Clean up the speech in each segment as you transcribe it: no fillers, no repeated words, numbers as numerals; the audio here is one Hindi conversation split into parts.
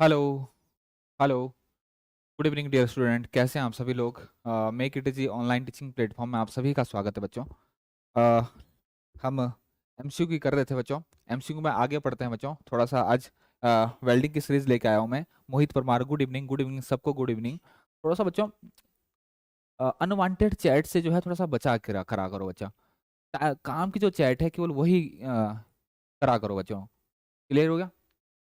Hello. Hello. Good evening dear student, कैसे हैं आप सभी लोग। Make it easy online teaching platform में आप सभी का स्वागत है बच्चों। अ, हम एमसीक्यू की कर रहे थे बच्चों। एमसीक्यू में आगे पढ़ते हैं बच्चों। थोड़ा सा आज वेल्डिंग की सीरीज लेके आया हूँ मैं। Mohit Parmar, good evening. Good evening सबको, गुड इवनिंग। थोड़ा सा बच्चों अनवांटेड चैट से जो है थोड़ा सा बचा के करा करो बच्चा। काम की जो चैट है केवल वही करा करो बच्चों। क्लियर हो गया।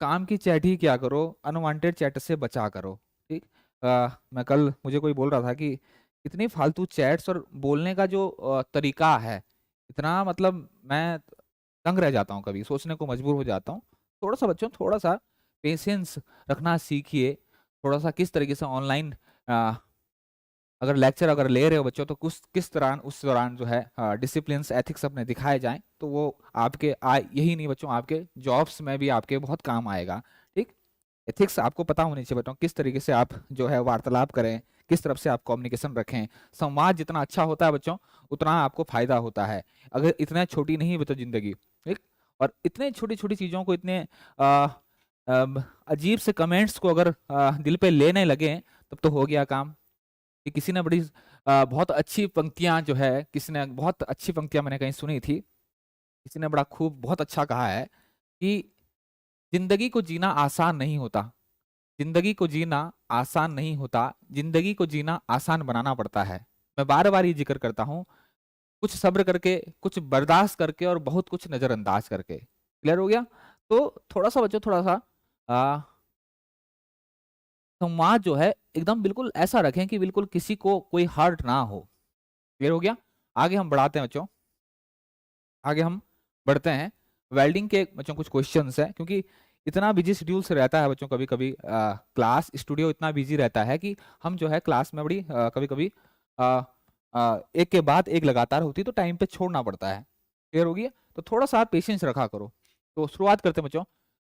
काम की चैट ही क्या करो, अनवांटेड चैट से बचा करो। ठीक। मैं कल मुझे कोई बोल रहा था कि इतनी फालतू चैट्स और बोलने का जो तरीका है, इतना मतलब मैं तंग रह जाता हूँ, कभी सोचने को मजबूर हो जाता हूँ। थोड़ा सा बच्चों, थोड़ा सा पेशेंस रखना सीखिए। थोड़ा सा किस तरीके से ऑनलाइन अगर लेक्चर अगर ले रहे हो बच्चों, तो कुछ किस दौरान उस दौरान जो है डिसिप्लिन एथिक्स अपने दिखाए जाएं, तो वो आपके यही नहीं बच्चों, आपके जॉब्स में भी आपके बहुत काम आएगा। ठीक। एथिक्स आपको पता होनी चाहिए बच्चों, किस तरीके से आप जो है वार्तालाप करें, किस तरफ से आप कम्युनिकेशन रखें। संवाद जितना अच्छा होता है बच्चों, उतना आपको फायदा होता है। अगर इतना छोटी नहीं है बच्चों जिंदगी। ठीक। और इतने छोटी छोटी चीजों को, इतने अजीब से कमेंट्स को अगर दिल पे लेने लगे, तब तो हो गया काम। कि किसी ने बड़ी बहुत अच्छी पंक्तियां जो है, किसी ने बहुत अच्छी पंक्तियां मैंने कहीं सुनी थी। किसी ने बड़ा खूब बहुत अच्छा कहा है कि जिंदगी को जीना आसान नहीं होता। जिंदगी को जीना आसान नहीं होता, जिंदगी को जीना आसान बनाना पड़ता है। मैं बार बार ये जिक्र करता हूँ। कुछ सब्र करके, कुछ बर्दाश्त करके और बहुत कुछ नजरअंदाज करके। क्लियर हो गया। तो थोड़ा सा बच्चों, थोड़ा सा संवाद जो है एकदम बिल्कुल ऐसा रखें कि बिल्कुल किसी को कोई हर्ट ना हो। क्लियर हो गया। आगे हम बढ़ाते हैं बच्चों। आगे हम बढ़ते हैं। वेल्डिंग के बच्चों कुछ क्वेश्चंस है, क्योंकि इतना बिजी शेड्यूल से रहता है बच्चों, कभी कभी क्लास स्टूडियो इतना बिजी रहता है कि हम जो है क्लास में बड़ी कभी कभी एक के बाद एक लगातार होती है, तो टाइम पे छोड़ना पड़ता है। क्लियर हो गया। तो थोड़ा सा पेशेंस रखा करो। तो शुरुआत करते हैं बच्चों।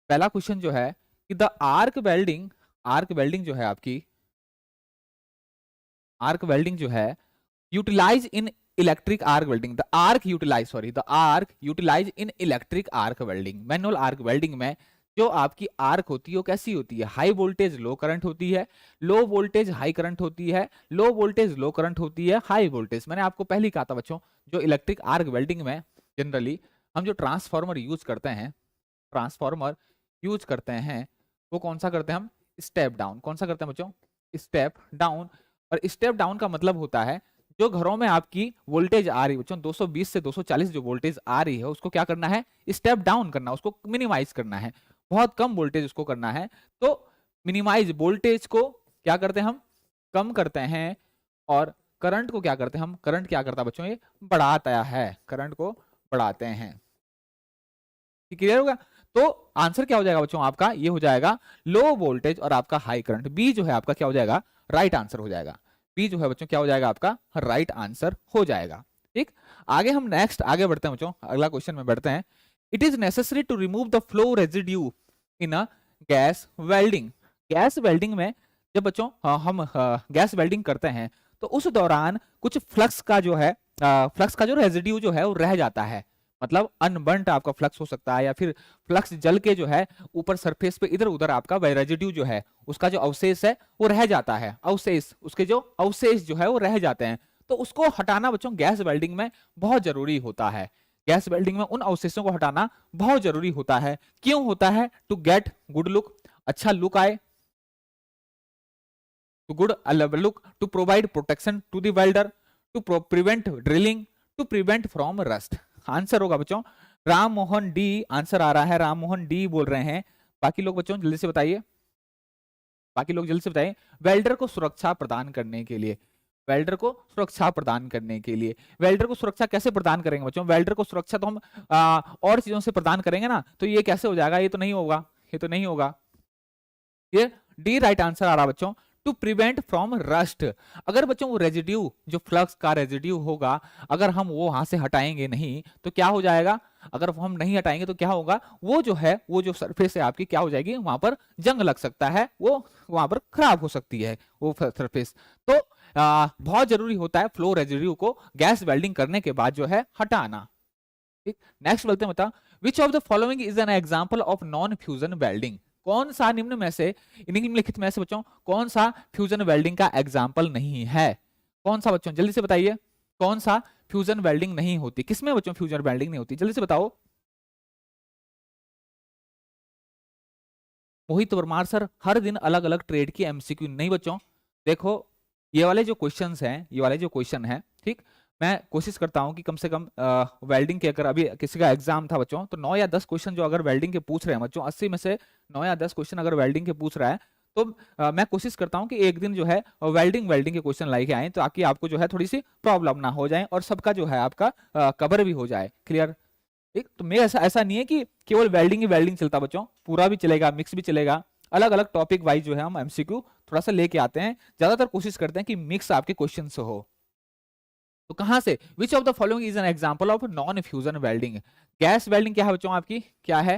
पहला क्वेश्चन जो है कि द आर्क वेल्डिंग जो है आपकी, आर्क वेल्डिंग जो है utilize in electric arc welding, the arc utilize in electric arc welding. Manual arc welding में जो आपकी आर्क होती है वो कैसी होती है, हाई वोल्टेज लो करंट होती है, लो वोल्टेज हाई करंट होती है, लो वोल्टेज लो करंट होती है, हाई वोल्टेज। मैंने आपको पहले ही कहा था बच्चों, जो इलेक्ट्रिक आर्क वेल्डिंग में जनरली हम जो ट्रांसफार्मर यूज करते हैं, ट्रांसफार्मर यूज करते हैं, वो कौन सा करते हैं हम, स्टेप डाउन। कौन सा करते हैं बच्चों, स्टेप डाउन। और स्टेप डाउन का मतलब होता है जो घरों में आपकी वोल्टेज आ रही है बच्चों, 220 से 240 जो वोल्टेज आ रही है, उसको क्या करना है, स्टेप डाउन करना, उसको मिनिमाइज करना है। बहुत कम वोल्टेज उसको करना है। तो मिनिमाइज वोल्टेज को क्या करते हैं हम, कम करते हैं। और करंट को क्या करते हैं हम, करंट क्या करता है बच्चों, ये बढ़ाता है, करंट को बढ़ाते हैं। क्लियर होगा। तो आंसर क्या हो जाएगा बच्चों आपका, ये हो जाएगा लो वोल्टेज और आपका हाई करंट। बी जो है आपका क्या हो जाएगा, राइट आंसर हो जाएगा। बी जो है बच्चों क्या हो जाएगा आपका, राइट आंसर हो जाएगा। ठीक। आगे हम नेक्स्ट आगे बढ़ते हैं बच्चों, अगला क्वेश्चन में बढ़ते हैं। It is necessary to remove the flow residue in a gas welding. Gas welding में जब बच्चों हम गैस वेल्डिंग करते हैं, तो उस दौरान कुछ फ्लक्स का जो है, फ्लक्स का जो रेजिड्यू जो है वो रह जाता है। मतलब अनबर्न्ट आपका फ्लक्स हो सकता है, या फिर फ्लक्स जल के जो है ऊपर सरफेस पे इधर उधर आपका रेजिड्यू जो है, उसका जो अवशेष है वो रह जाता है। अवशेष, उसके जो अवशेष जो है वो रह जाते हैं। तो उसको हटाना बच्चों गैस वेल्डिंग में बहुत जरूरी होता है। गैस वेल्डिंग में उन अवशेषों को हटाना बहुत जरूरी होता है। क्यों होता है, टू गेट गुड लुक, अच्छा लुक आए, to good look, to provide protection to the welder, to prevent drilling, to prevent from rust. Answer होगा बच्चों राम मोहन डी। आंसर आ रहा है, राम मोहन डी बोल रहे हैं। बाकी लोग बच्चों जल्दी से बताइए, बाकी लोग जल्दी से बताइए। वेल्डर को सुरक्षा प्रदान करने के लिए, वेल्डर को सुरक्षा प्रदान करने के लिए, वेल्डर को सुरक्षा कैसे प्रदान करेंगे बच्चों, वेल्डर को सुरक्षा तो हम और चीजों से प्रदान करेंगे ना, तो ये कैसे हो जाएगा, ये तो नहीं होगा, ये तो नहीं होगा। ये डी राइट आंसर आ रहा बच्चों, टू प्रिवेंट फ्रॉम रस्ट। अगर बच्चों वो रेजिड्यू, जो फ्लक्स का रेजिड्यू होगा, अगर हम वो वहां से हटाएंगे नहीं तो क्या हो जाएगा, अगर हम नहीं हटाएंगे तो क्या होगा, वो जो है, वो जो सरफेस है आपकी क्या हो जाएगी, वहां पर जंग लग सकता है, वो वहां पर खराब हो सकती है वो सरफेस। तो बहुत जरूरी होता है फ्लो रेजिड्यू को गैस वेल्डिंग करने के बाद जो है हटाना। ठीक। नेक्स्ट बोलते हैं बता, विच of the following is an example of non fusion welding. कौन सा निम्न में से, निम्नलिखित में से बच्चों कौन सा फ्यूजन वेल्डिंग का एग्जाम्पल नहीं है? कौन सा बच्चों, जल्दी से बताइए, कौन सा फ्यूजन वेल्डिंग नहीं होती? किसमें बच्चों फ्यूजन वेल्डिंग नहीं होती, जल्दी से बताओ। मोहित परमार सर, हर दिन अलग अलग ट्रेड की एमसीक्यू नहीं बच्चों। देखो ये वाले जो क्वेश्चंस हैं, ये वाले जो क्वेश्चन हैं, ठीक, मैं कोशिश करता हूं कि कम से कम वेल्डिंग के, अगर अभी किसी का एग्जाम था बच्चों तो 9 या 10 क्वेश्चन जो अगर वेल्डिंग के पूछ रहे हैं बच्चों, 80 में से 9 या 10 क्वेश्चन अगर वेल्डिंग के पूछ रहा है तो मैं कोशिश करता हूं कि एक दिन जो है वेल्डिंग के क्वेश्चन लाके आए, ताकि आपको जो है थोड़ी सी प्रॉब्लम ना हो जाए और सबका जो है आपका कवर भी हो जाए। क्लियर? ठीक, तो मैं ऐसा नहीं है कि केवल वेल्डिंग ही वेल्डिंग चलता बच्चों, पूरा भी चलेगा, मिक्स भी चलेगा, अलग अलग टॉपिक वाइज जो है हम एमसीक्यू थोड़ा सा लेके आते हैं, ज्यादातर कोशिश करते हैं कि मिक्स आपके क्वेश्चन से हो। तो कहां से, विच of the following is an example of non fusion welding? Gas welding क्या है बच्चों आपकी, क्या है?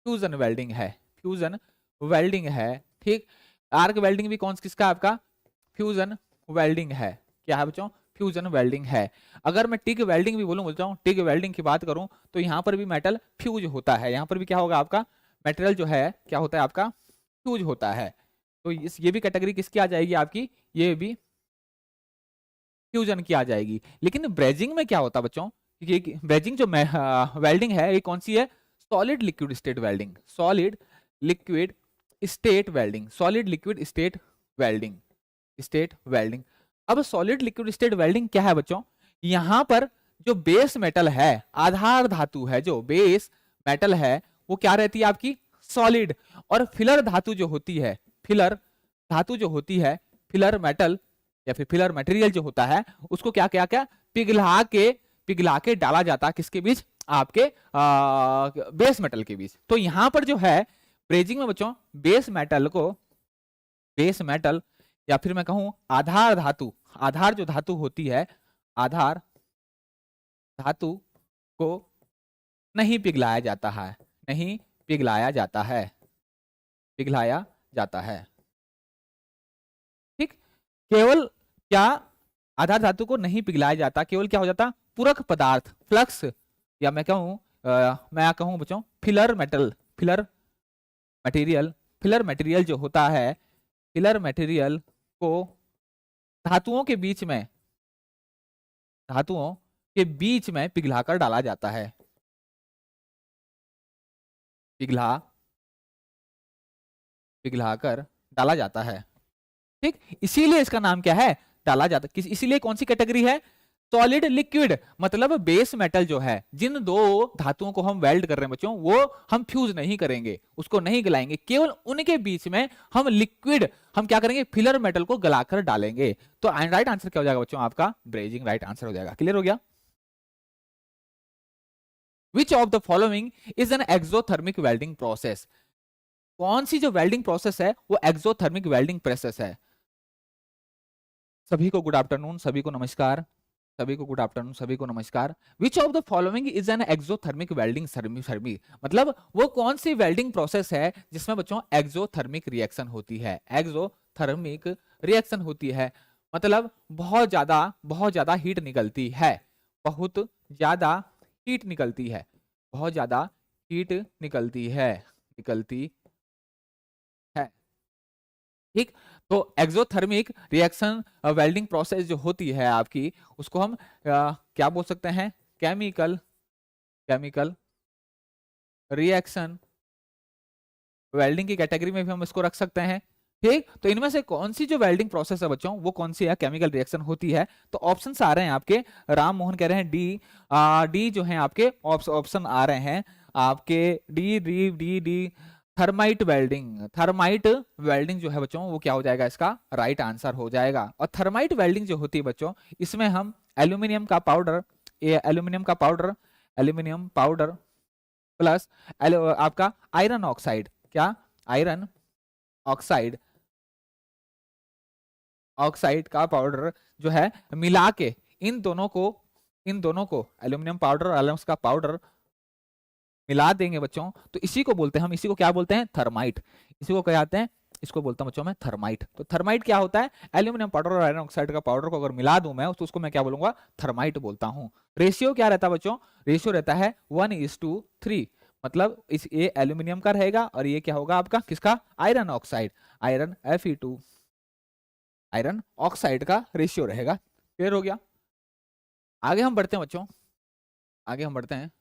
फ्यूजन वेल्डिंग है, फ्यूजन वेल्डिंग है। ठीक, आर्क वेल्डिंग भी कौन किसका आपका, फ्यूजन वेल्डिंग है। क्या है बच्चों, फ्यूजन वेल्डिंग है। अगर मैं टिग वेल्डिंग भी बोलूं बच्चों, टिग वेल्डिंग की बात करूं तो यहां पर भी मेटल फ्यूज होता है, यहां पर भी क्या होगा आपका, मेटेरियल जो है क्या होता है आपका, फ्यूज होता है। तो ये भी कैटेगरी किसकी आ जाएगी आपकी, ये भी फ्यूजन की आ जाएगी। लेकिन ब्रेजिंग में क्या होता है बच्चों, ब्रेजिंग जो वेल्डिंग है ये कौन सी है, solid liquid state welding, solid liquid state welding, solid liquid state welding, state welding. अब सॉलिड लिक्विड स्टेट वेल्डिंग क्या है बच्चों, यहां पर जो बेस मेटल है, आधार धातु है, जो बेस मेटल है वो क्या रहती है आपकी, सॉलिड, और फिलर धातु जो होती है, फिलर धातु जो होती है, फिलर मेटल या फिर फिलर मटेरियल जो होता है उसको क्या क्या क्या पिघला के डाला जाता है किसके बीच, आपके बेस मेटल के बीच। तो यहां पर जो है ब्रेजिंग में बच्चों बेस मेटल को, बेस मेटल या फिर मैं कहूं आधार धातु, आधार जो धातु होती है, आधार धातु को नहीं पिघलाया जाता है, नहीं पिघलाया जाता है, पिघलाया जाता है। ठीक, केवल क्या आधार धातु को नहीं पिघलाया जाता, केवल क्या हो जाता, पूरक पदार्थ फ्लक्स, या मैं कहूं बच्चों filler metal, filler material, filler material जो होता है, फिलर मटेरियल को धातुओं के बीच में, धातुओं के बीच में पिघलाकर डाला जाता है, पिघलाकर डाला जाता है। ठीक, इसीलिए इसका नाम क्या है, डाला जाता है। इसीलिए कौन सी कैटेगरी है, सॉलिड लिक्विड, मतलब बेस मेटल जो है, जिन दो धातुओं को हम वेल्ड कर रहे हैं बच्चों वो हम फ्यूज नहीं करेंगे, उसको नहीं गलाएंगे, केवल उनके बीच में हम लिक्विड, हम क्या करेंगे, फिलर मेटल को गलाकर डालेंगे। तो राइट आंसर क्या हो जाएगा बच्चों आपका, ब्रेजिंग राइट आंसर हो जाएगा। क्लियर हो गया? विच of the following is an exothermic welding process? कौन सी जो वेल्डिंग प्रोसेस है वो एक्सोथर्मिक वेल्डिंग प्रोसेस है? सभी को गुड आफ्टरनून, सभी को नमस्कार, सभी को गुड आफ्टरनून, सभी को नमस्कार। Which of the following is an exothermic welding thermit, मतलब वो कौन सी वेल्डिंग प्रोसेस है जिसमें बच्चों एक्सोथर्मिक रिएक्शन होती है, एक्सोथर्मिक रिएक्शन होती है, मतलब बहुत ज्यादा हीट निकलती है, बहुत ज्यादा हीट निकलती है, बहुत ज्यादा हीट निकलती है, निकलती है। ठीक, तो एक्सोथर्मिक रिएक्शन वेल्डिंग प्रोसेस जो होती है आपकी, उसको हम क्या बोल सकते हैं, केमिकल रिएक्शन वेल्डिंग की कैटेगरी में भी हम इसको रख सकते हैं। ठीक, तो इनमें से कौन सी जो वेल्डिंग प्रोसेस है बच्चों वो कौन सी है, केमिकल रिएक्शन होती है? तो ऑप्शंस आ रहे हैं आपके, राम मोहन कह रहे हैं डी, डी जो है आपके ऑप्शन आ रहे हैं आपके, D D D D thermite welding, thermite welding जो है बच्चों वो क्या हो जाएगा, इसका राइट आंसर हो जाएगा। और थर्माइट वेल्डिंग जो होती है बच्चों, इसमें हम एल्यूमिनियम का पाउडर, एल्यूमिनियम पाउडर प्लस आपका आयरन ऑक्साइड, क्या, आयरन ऑक्साइड, ऑक्साइड का पाउडर जो है मिला के इन दोनों को एल्यूमिनियम पाउडर और आयरन का पाउडर मिला देंगे बच्चों, तो इसी को बोलते हैं हम, इसी को क्या बोलते हैं, थर्माइट। इसी को क्या कहते हैं, इसको बोलता हूं बच्चों मैं थर्माइट। तो थर्माइट क्या होता है, एल्यूमिनियम पाउडर और आयरन ऑक्साइड का पाउडर को अगर मिला दूं मैं तो उसको मैं क्या बोलूंगा, थर्माइट बोलता हूं। रेशियो क्या रहता है बच्चों, रेशियो रहता है 1:3, मतलब इस ये एल्यूमिनियम का रहेगा और ये क्या होगा आपका किसका, iron oxide, iron Fe2 iron oxide का रेशियो रहेगा। क्लियर हो गया। आगे हम बढ़ते हैं बच्चों, आगे हम बढ़ते हैं।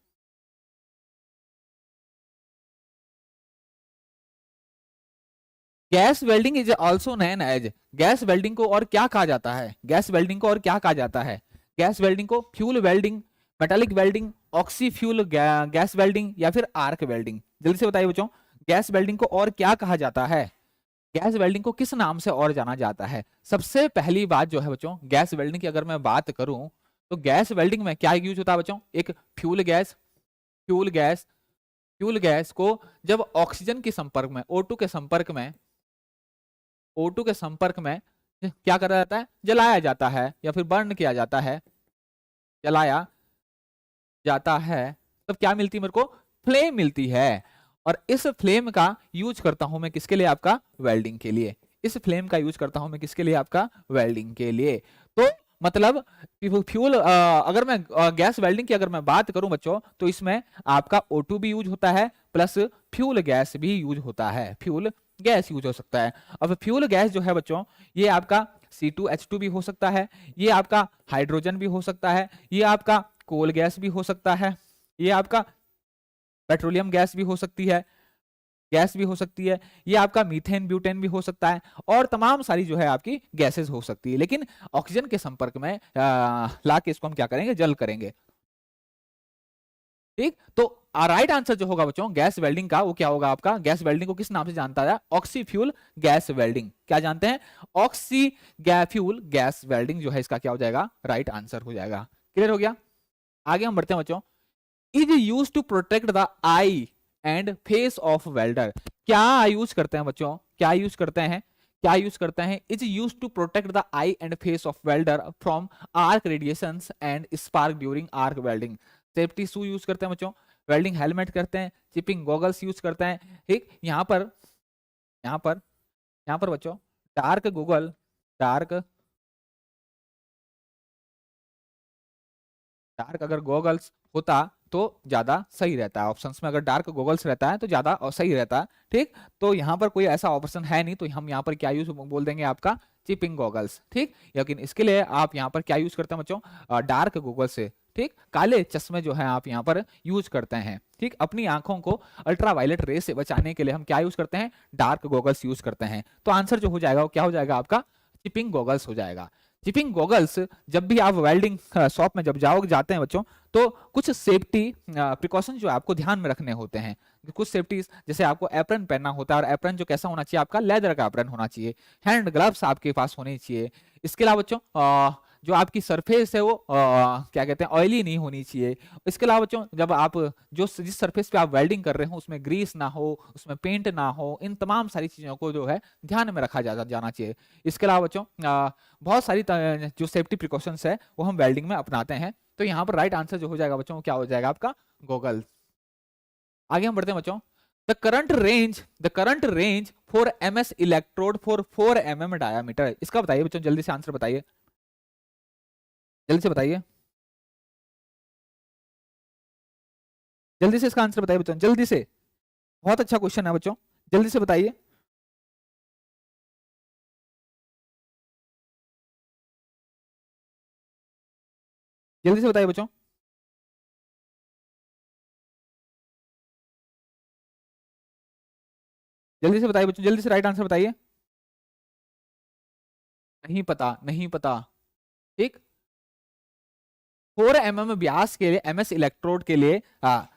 Gas welding is also known as, gas welding को और क्या कहा जाता है, गैस वेल्डिंग को और क्या कहा जाता है, गैस वेल्डिंग को fuel welding, metallic welding, oxy fuel gas welding या फिर आर्क वेल्डिंग, जल्दी से बताइए बच्चों, गैस वेल्डिंग को और क्या कहा जाता है, गैस वेल्डिंग को किस नाम से और जाना जाता है। सबसे पहली बात जो है बच्चों, गैस वेल्डिंग की अगर मैं बात करूं तो गैस वेल्डिंग में क्या यूज होता है बच्चों, एक fuel gas, fuel gas, fuel gas को जब ऑक्सीजन के संपर्क में, O2 के संपर्क में, O2 के संपर्क में क्या करा जाता है, जलाया जाता है या फिर बर्न किया जाता है, जलाया जाता है, तब क्या मिलती है मेरे को, फ्लेम मिलती है। और इस फ्लेम का यूज करता हूं मैं किसके लिए, आपका वेल्डिंग के लिए, इस फ्लेम का यूज करता हूं मैं किसके लिए, आपका वेल्डिंग के लिए। तो मतलब फ्यूल अगर मैं गैस वेल्डिंग की अगर मैं बात करूं बच्चों, तो इसमें आपका O2 भी यूज होता है प्लस फ्यूल गैस भी यूज होता है, फ्यूल गैस यूज हो सकता है। अब फ्यूल गैस जो है बच्चों, ये आपका C2H2 भी हो सकता है, ये आपका हाइड्रोजन भी हो सकता है, ये आपका कोल गैस भी हो सकता है, ये आपका पेट्रोलियम गैस भी हो सकती है, गैस भी हो सकती है, ये आपका मीथेन ब्यूटेन भी हो सकता है, और तमाम सारी जो है आपकी गैसेस हो सकती है, लेकिन ऑक्सीजन के संपर्क में लाके इसको हम क्या करेंगे, जल करेंगे। ठीक, तो राइट आंसर जो होगा बच्चों गैस वेल्डिंग का, वो क्या होगा आपका, गैस वेल्डिंग को किस नाम से जानता है, ऑक्सी फ्यूल गैस वेल्डिंग, क्या जानते हैं, ऑक्सी फ्यूल गैस वेल्डिंग जो है इसका क्या हो जाएगा, राइट आंसर हो जाएगा। क्लियर हो गया। आगे हम बढ़ते हैं बच्चों, is use to protect the eye and face of welder, क्या यूज करते हैं बच्चों, क्या यूज करते हैं, क्या यूज करते हैं, is use to protect the eye and face of welder from arc radiations and spark during arc welding. Safety shoe use करते हैं बच्चों, वेल्डिंग हेलमेट करते हैं, चिपिंग गॉगल्स यूज करते हैं। ठीक, यहाँ पर, यहाँ पर, यहाँ पर बच्चों डार्क गूगल, डार्क, डार्क अगर गॉगल्स होता तो ज्यादा सही रहता है, ऑप्शंस में अगर डार्क गॉगल्स रहता है तो ज्यादा सही रहता है। ठीक, तो यहाँ पर कोई ऐसा ऑप्शन है नहीं, तो हम यहाँ पर क्या यूज बोल देंगे, आपका चिपिंग गॉगल्स। ठीक, लेकिन इसके लिए आप यहाँ पर क्या यूज करते हैं बच्चों, डार्क गॉगल से, ठीक, काले चश्मे जो है आप यहाँ पर यूज करते हैं। ठीक, अपनी आंखों को अल्ट्रावायलेट रे से बचाने के लिए हम क्या यूज करते हैं, डार्क गॉगल्स यूज करते हैं। तो आंसर जो हो जाएगा वो क्या हो जाएगा, आपका चिपिंग गॉगल्स हो जाएगा। चिपिंग गॉगल्स, जब भी आप वेल्डिंग शॉप में जब जाते हैं बच्चों, तो कुछ सेफ्टी प्रिकॉशन जो आपको ध्यान में रखने होते हैं, कुछ सेफ्टी, जैसे आपको एप्रन पहनना होता है, और एप्रन जो कैसा होना चाहिए, आपका लेदर का एप्रन होना चाहिए, हैंड ग्लव्स आपके पास होने चाहिए। इसके अलावा बच्चों जो आपकी सरफेस है वो क्या कहते हैं, ऑयली नहीं होनी चाहिए। इसके अलावा बच्चों जब आप जिस सरफेस पे आप वेल्डिंग कर रहे हो उसमें ग्रीस ना हो, उसमें पेंट ना हो, इन तमाम सारी चीजों को जो है ध्यान में रखा जाना चाहिए। इसके अलावा बच्चों बहुत सारी जो सेफ्टी प्रिकॉशंस है वो हम वेल्डिंग में अपनाते हैं। तो यहाँ पर राइट आंसर जो हो जाएगा बच्चों, क्या हो जाएगा, आपका गॉगल। आगे हम बढ़ते हैं बच्चों, the current range for MS electrode for 4 mm diameter, इसका बताइए बच्चों, जल्दी से आंसर बताइए, जल्दी से बताइए, जल्दी से इसका आंसर बताइए बच्चों, जल्दी से, बहुत अच्छा क्वेश्चन है बच्चों, जल्दी से बताइए, जल्दी से बताइए बच्चों, जल्दी से बताइए बच्चों, जल्दी से राइट आंसर बताइए। नहीं पता, नहीं पता। ठीक, 4 mm व्यास के लिए MS इलेक्ट्रोड के लिए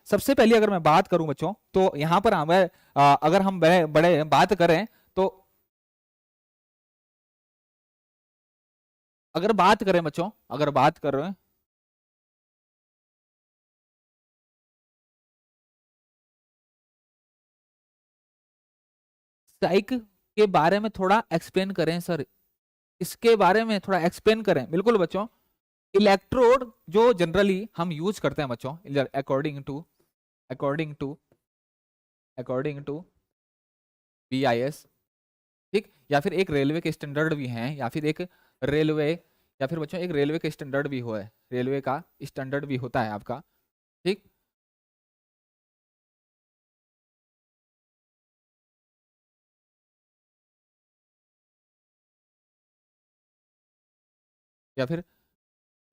सबसे पहले अगर मैं बात करूं बच्चों, तो यहां पर हमें अगर हम बड़े बड़े बात करें, तो अगर बात करें बच्चों, अगर बात कर रहे हैं, साइक के बारे में थोड़ा एक्सप्लेन करें सर, इसके बारे में थोड़ा एक्सप्लेन करें। बिल्कुल बच्चों, इलेक्ट्रोड जो जनरली हम यूज करते हैं बच्चों, according to according to BIS, ठीक, या फिर एक रेलवे के स्टैंडर्ड भी हैं, या फिर एक रेलवे, या फिर बच्चों एक रेलवे का स्टैंडर्ड भी हो है, रेलवे का स्टैंडर्ड भी होता है आपका। ठीक, या फिर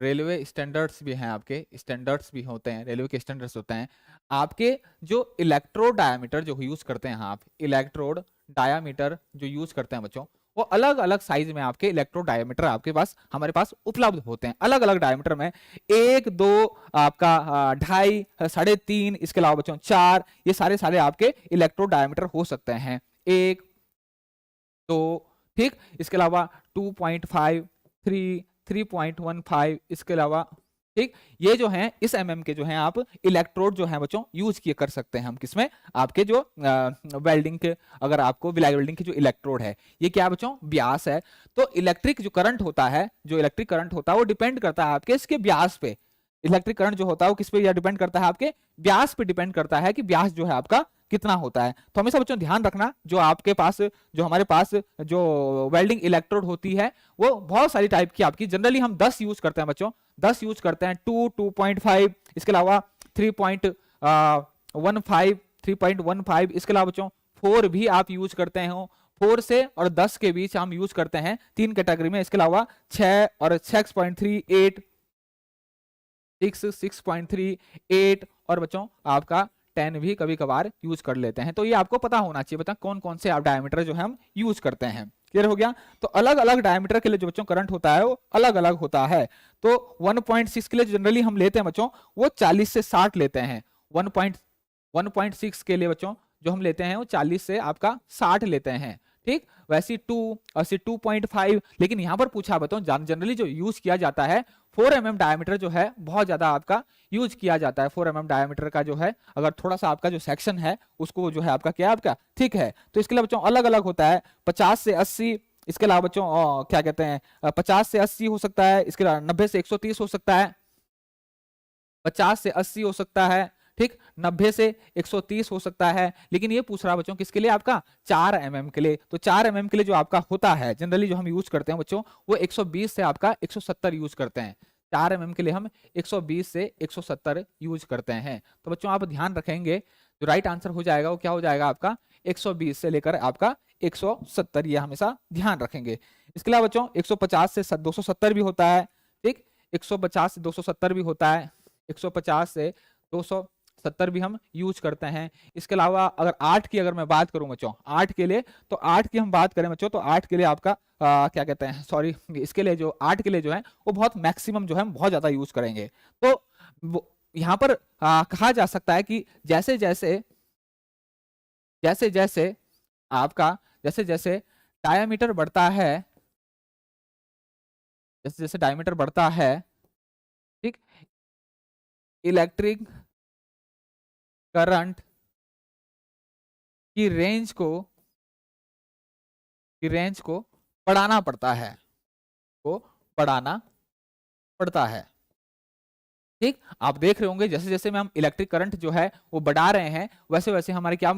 रेलवे स्टैंडर्ड्स भी हैं, आपके स्टैंडर्ड्स भी होते हैं, रेलवे के स्टैंडर्ड्स होते हैं। आपके जो इलेक्ट्रोड डायमीटर जो यूज करते हैं आप, इलेक्ट्रोड डायमीटर जो यूज करते हैं बच्चों, वो अलग अलग साइज में आपके इलेक्ट्रोड डायमीटर आपके पास, हमारे पास उपलब्ध होते हैं। अलग अलग डायमीटर में 1, 2, आपका 2.5, 3.5, इसके अलावा बच्चों 4, ये सारे सारे आपके इलेक्ट्रोड डायमीटर हो सकते हैं। 1, 2, ठीक, इसके अलावा 2.5, 3, 3.15, इसके अलावा ठीक, ये जो हैं इस एमएम के जो हैं आप इलेक्ट्रोड जो हैं बच्चों यूज किए कर सकते हैं हम किसमें, आपके जो वेल्डिंग के, अगर आपको विलायक वेल्डिंग की जो इलेक्ट्रोड है, ये क्या बच्चों, व्यास है। तो इलेक्ट्रिक जो करंट होता है, जो इलेक्ट्रिक करंट होता है वो डिपेंड करता है आपके इसके व्यास पे। इलेक्ट्रिक करंट जो होता है वो किस पे डिपेंड करता है, आपके व्यास पे डिपेंड करता है कि व्यास जो है आपका कितना होता है। तो हमेशा बच्चों ध्यान रखना, जो आपके पास, जो हमारे पास जो वेल्डिंग इलेक्ट्रोड होती है वो बहुत सारी टाइप की आपकी, जनरली हम 10 यूज करते हैं बच्चों, 10 यूज करते हैं, 2, 2.5, इसके अलावा 3.15, 3.15, इसके अलावा बच्चों 4 भी आप यूज करते हैं। 4 से और 10 के बीच हम यूज करते हैं 3 कैटेगरी में। इसके अलावा 6 और 6.3, 8, 6.3, 8 और बच्चों आपका 10 भी कभी कभार यूज कर लेते हैं। तो ये आपको पता होना चाहिए, बता कौन कौन से आप डायमीटर जो है हम यूज करते हैं। क्लियर हो गया। तो अलग अलग डायमीटर के लिए जो बच्चों करंट होता है वो अलग अलग होता है। तो 1.6 के लिए जनरली हम लेते हैं बच्चों वो 40 से 60 लेते हैं। 1.6 के लिए बच्चों जो हम लेते हैं वो 40 से आपका 60 लेते हैं। ठीक, वैसे 2.5, लेकिन यहां पर पूछा बताओ जनरली जो यूज किया जाता है 4 mm डायमीटर जो है बहुत ज्यादा आपका यूज किया जाता है। 4 mm डायमीटर का जो है अगर थोड़ा सा आपका जो सेक्शन है उसको जो है आपका क्या, आपका ठीक है। तो इसके लिए बच्चों अलग अलग होता है, 50 से 80, इसके अलावा बच्चों क्या कहते हैं 50 से 80 हो सकता है, इसके अलावा 90 से 130 हो सकता है, 50 से 80 हो सकता है, ठीक, 90 से 130 हो सकता है। लेकिन ये पूछ रहा बच्चों किसके लिए, आपका 4 mm के लिए। तो 4 mm के लिए जो आपका होता है जनरली जो हम यूज करते हैं बच्चों वो 120 से आपका 170 यूज करते हैं। 4 mm के लिए हम 120 से 170 यूज करते हैं। तो बच्चों आप ध्यान रखेंगे, जो राइट आंसर हो जाएगा वो क्या हो जाएगा आपका 120 से लेकर आपका 170, ये हमेशा ध्यान रखेंगे। इसके अलावा बच्चों 150 से 270 भी होता है। ठीक, 150 से 270 भी होता है, 150 से 270 भी हम यूज करते हैं। इसके अलावा अगर 8 की अगर मैं बात करूं बच्चों 8 के लिए, तो 8 की हम बात करें बच्चों तो 8 के लिए आपका क्या कहते हैं, सॉरी, इसके लिए जो 8 के लिए जो है वो बहुत मैक्सिमम जो है हम बहुत ज्यादा यूज करेंगे। तो यहाँ पर कहा जा सकता है कि जैसे जैसे जैसे जैसे आपका जैसे जैसे डायामीटर बढ़ता है, जैसे जैसे डायमीटर बढ़ता है, ठीक, इलेक्ट्रिक करंट की रेंज को बढ़ाना पड़ता है, को बढ़ाना पड़ता है। ठीक, आप देख रहे होंगे जैसे जैसे में हम इलेक्ट्रिक करंट जो है वो बढ़ा रहे हैं वैसे वैसे हमारे क्या,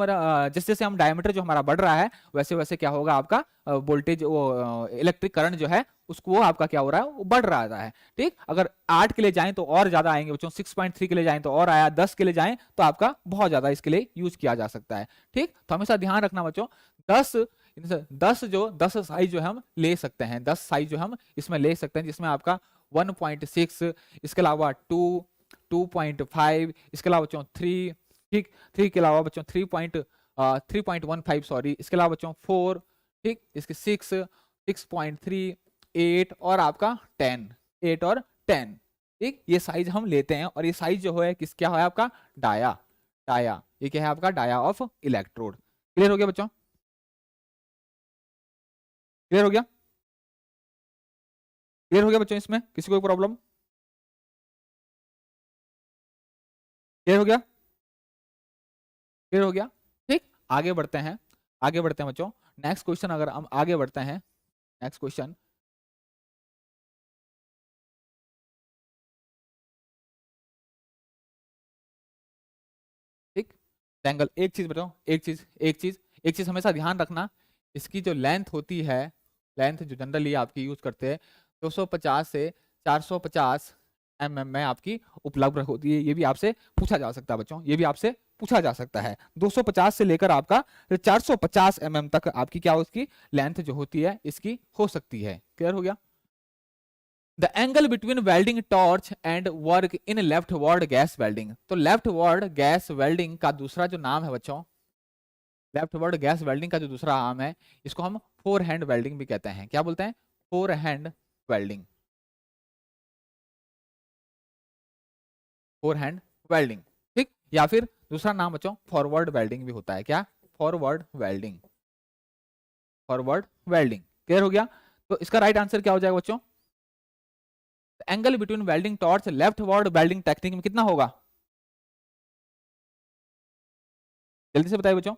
जैसे जैसे हम डायमीटर जो हमारा बढ़ रहा है वैसे वैसे क्या होगा, आपका वोल्टेज, वो इलेक्ट्रिक करंट जो है उसको वो आपका क्या हो रहा है, वो बढ़ रहा है। ठीक, अगर 8 के लिए जाएं तो और ज्यादा आएंगे बच्चों, 6.3 के लिए जाएं तो और आया, 10 के लिए जाएं तो आपका बहुत ज्यादा इसके लिए यूज किया जा सकता है। ठीक, तो हमेशा ध्यान रखना बच्चों 10 साइज जो हम ले सकते हैं, 10 साइज जो हम इसमें ले सकते हैं, जिसमें आपका 1.6, इसके अलावा 2, 2.5, इसके अलावा बच्चों 3, ठीक, 3 के अलावा बच्चों 3.15, सॉरी, इसके अलावा बच्चों 4, ठीक, इसके 6, 6.3, 8 और आपका 10, 8 और 10। ठीक, ये साइज हम लेते हैं और ये साइज जो है किस, क्या है आपका डाया, ये क्या है आपका डाया ऑफ इलेक्ट्रोड। क्लियर हो गया बच्चों, क्लियर हो गया, क्लियर हो गया बच्चों, इसमें किसी को प्रॉब्लम, क्लियर हो गया, क्लियर हो गया। ठीक, आगे बढ़ते हैं, आगे बढ़ते हैं बच्चों। नेक्स्ट क्वेश्चन अगर हम आगे बढ़ते हैं, नेक्स्ट क्वेश्चन, ठीक, ट्रायंगल, एक चीज बताओ, एक चीज हमेशा ध्यान रखना, इसकी जो लेंथ होती है, लेंथ जो जनरली आपकी यूज करते हैं 250 से 450 mm में आपकी उपलब्ध होती है। ये भी आपसे पूछा जा सकता है बच्चों, ये भी आपसे पूछा जा सकता है। 250 से लेकर आपका 450 mm तक आपकी क्या, उसकी लेंथ जो होती है इसकी हो सकती है। क्लियर हो गया। The angle between welding torch and work in left word gas welding. तो लेफ्ट वर्ड गैस वेल्डिंग का दूसरा जो नाम है बच्चों, लेफ्ट वर्ड गैस वेल्डिंग का जो दूसरा नाम है, इसको हम फोर हैंड वेल्डिंग भी कहते हैं। क्या बोलते हैं? Four hand welding, four hand welding. ठीक, या फिर दूसरा नाम बच्चों फॉरवर्ड वेल्डिंग भी होता है। क्या? Forward welding, forward welding. Clear हो गया? तो इसका राइट आंसर क्या हो जाएगा बच्चों? Angle between welding torch left word welding technique में कितना होगा? जल्दी से बताइए बच्चों।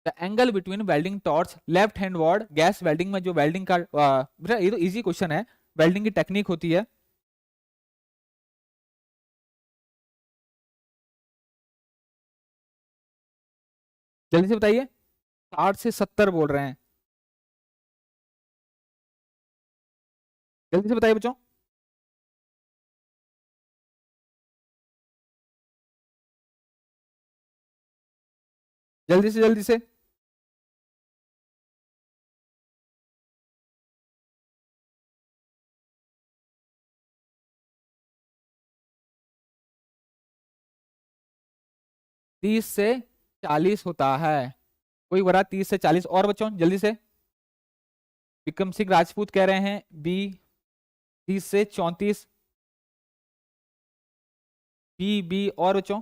The angle between welding torch left hand word gas welding में जो वेल्डिंग का बेटा ये तो इजी क्वेश्चन है, वेल्डिंग की टेक्निक होती है। जल्दी से बताइए। 60 से 70 बोल रहे हैं, जल्दी से बताइए बच्चों। जल्दी से जल्दी से। 30 से 40 होता है। कोई बड़ा 30 से 40 और बच्चों जल्दी से। विक्रम सिंह राजपूत कह रहे हैं बी, 30 से 34। बी और बच्चों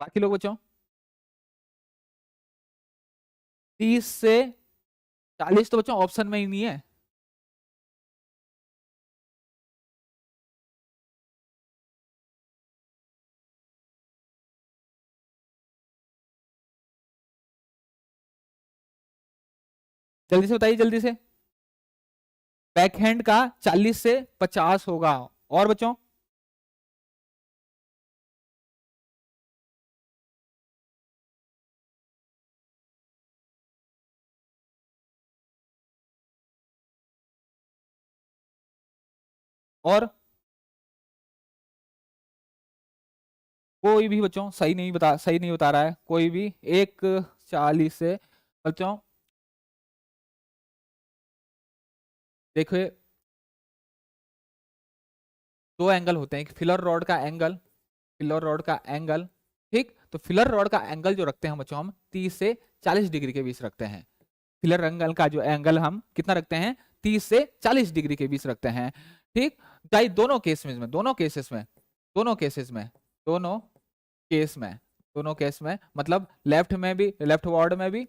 बाकी लोग बच्चों। 30 से 40 तो बच्चों ऑप्शन में ही नहीं है। जल्दी से बताइए जल्दी से। बैकहैंड का 40 से 50 होगा। और बच्चों? और कोई भी बच्चों सही नहीं बता रहा है कोई भी। एक 40 से बच्चों देखिए, दो एंगल होते हैं, एक फिलर रॉड का एंगल, फिलर रॉड का एंगल। ठीक, तो फिलर रॉड का एंगल जो रखते हैं बच्चों हम 30 से 40 डिग्री के बीच रखते हैं। फिलर एंगल का जो एंगल हम कितना रखते हैं? 30 से 40 डिग्री के बीच रखते हैं। ठीक, चाहे दोनों केस में, दोनों केसेस में, दोनों केसेस में, दोनों केस में, दोनों केस में मतलब लेफ्ट में भी, लेफ्ट वार्ड में भी,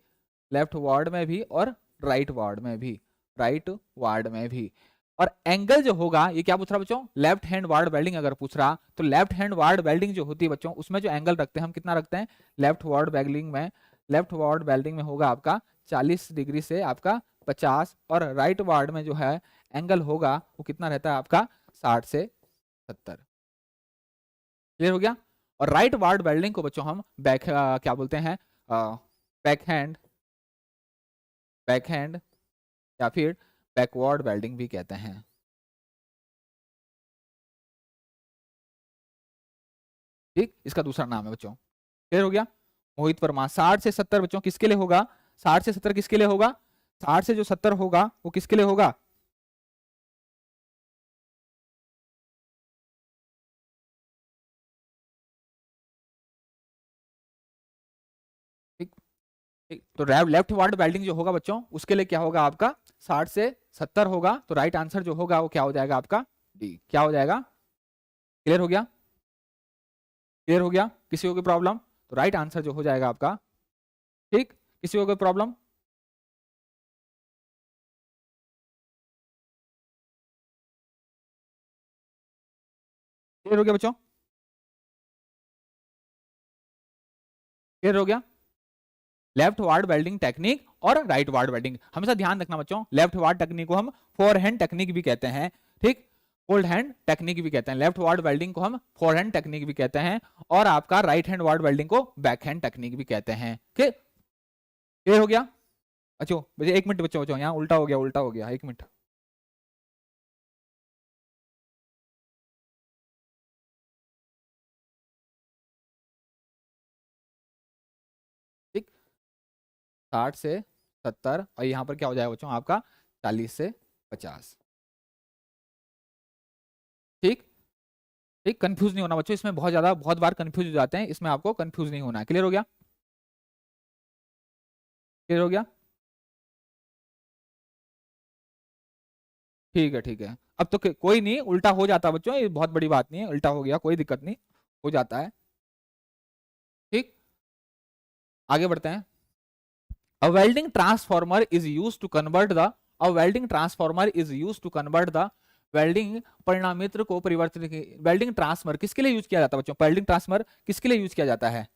लेफ्ट वार्ड में भी और राइट वार्ड में भी, राइट वार्ड में भी। और एंगल जो होगा, ये क्या पूछ रहा बच्चों? लेफ्ट हैंड वार्ड वेल्डिंग अगर पूछ रहा तो लेफ्ट हैंड वार्ड वेल्डिंग जो होती है बच्चों, उसमें जो एंगल रखते हैं हम कितना रखते हैं? लेफ्ट वार्ड वेल्डिंग में, लेफ्ट वार्ड वेल्डिंग में होगा आपका 40 डिग्री से आपका 50। और राइट वार्ड में जो है एंगल होगा वो कितना रहता है आपका? 60 से 70। क्लियर हो गया? और राइट वार्ड वेल्डिंग को बच्चों हम क्या बोलते हैं? बैक हैंड, बैक हैंड या फिर बैकवर्ड वेल्डिंग भी कहते हैं। ठीक, इसका दूसरा नाम है बच्चों। क्लियर हो गया? मोहित वर्मा 60 से 70 बच्चों किसके लिए होगा? 60 से 70 किसके लिए होगा? 60 से जो 70 होगा वो किसके लिए होगा? ठीक, ठीक, तो लेफ्ट वार्ड वेल्डिंग जो होगा बच्चों उसके लिए क्या होगा आपका? 60 से 70 होगा। तो राइट आंसर जो होगा वो क्या हो जाएगा आपका? डी। क्या हो जाएगा? क्लियर हो गया? क्लियर हो गया? किसी को कोई प्रॉब्लम? तो राइट आंसर जो हो जाएगा आपका। ठीक, किसी को कोई प्रॉब्लम? क्लियर हो गया बच्चों? क्लियर हो गया? लेफ्ट वार्ड वेल्डिंग टेक्निक और राइट वार्ड वेल्डिंग हमेशा ध्यान रखना बच्चों। लेफ्ट वार्ड टेक्निक को हम फोर हैंड टेक्निक भी कहते हैं। ठीक, फोल्ड हैंड टेक्निक भी कहते हैं। लेफ्ट वार्ड वेल्डिंग को हम फोर हैंड टेक्निक भी कहते हैं। और आपका राइट हैंड वार्ड वेल्डिंग को बैक हैंड टेक्निक भी कहते हैं। ठीक, क्लियर हो गया? अच्छा बच्चों 1 मिनट बच्चों, बच्चों यहाँ उल्टा हो गया, उल्टा हो गया, 1 मिनट। ठीक, 60 से 70 और यहाँ पर क्या हो जाएगा बच्चों आपका 40 से 50। ठीक ठीक, कंफ्यूज नहीं होना बच्चों, इसमें बहुत बार कंफ्यूज हो जाते हैं, इसमें आपको कंफ्यूज नहीं होना है। क्लियर हो गया? क्लियर हो गया? ठीक है ठीक है। अब तो कोई नहीं, उल्टा हो जाता बच्चों, ये बहुत बड़ी बात नहीं है, उल्टा हो गया कोई दिक्कत नहीं, हो जाता है। ठीक, आगे बढ़ते हैं। A welding transformer is used to convert the a welding transformer is used to convert the welding परिणामित्र को परिवर्तित। वेल्डिंग ट्रांसफार्मर किसके लिए यूज किया जाता है बच्चों? वेल्डिंग ट्रांसफार्मर किसके लिए यूज किया जाता है?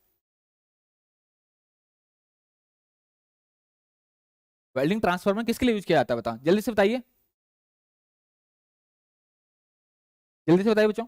वेल्डिंग ट्रांसफार्मर किसके लिए यूज किया जाता है, बता जल्दी से बताइए, जल्दी से बताइए बच्चों।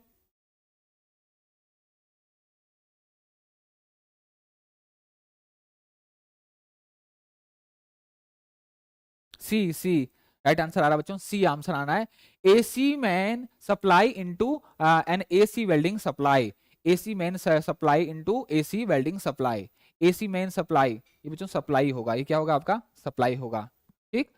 सी राइट आंसर आ रहा है बच्चों, सी आंसर आना है। AC man supply into an AC welding supply, AC man supply into AC welding supply, AC man supply, ये बच्चों सप्लाई होगा, ये क्या होगा आपका? सप्लाई होगा। ठीक,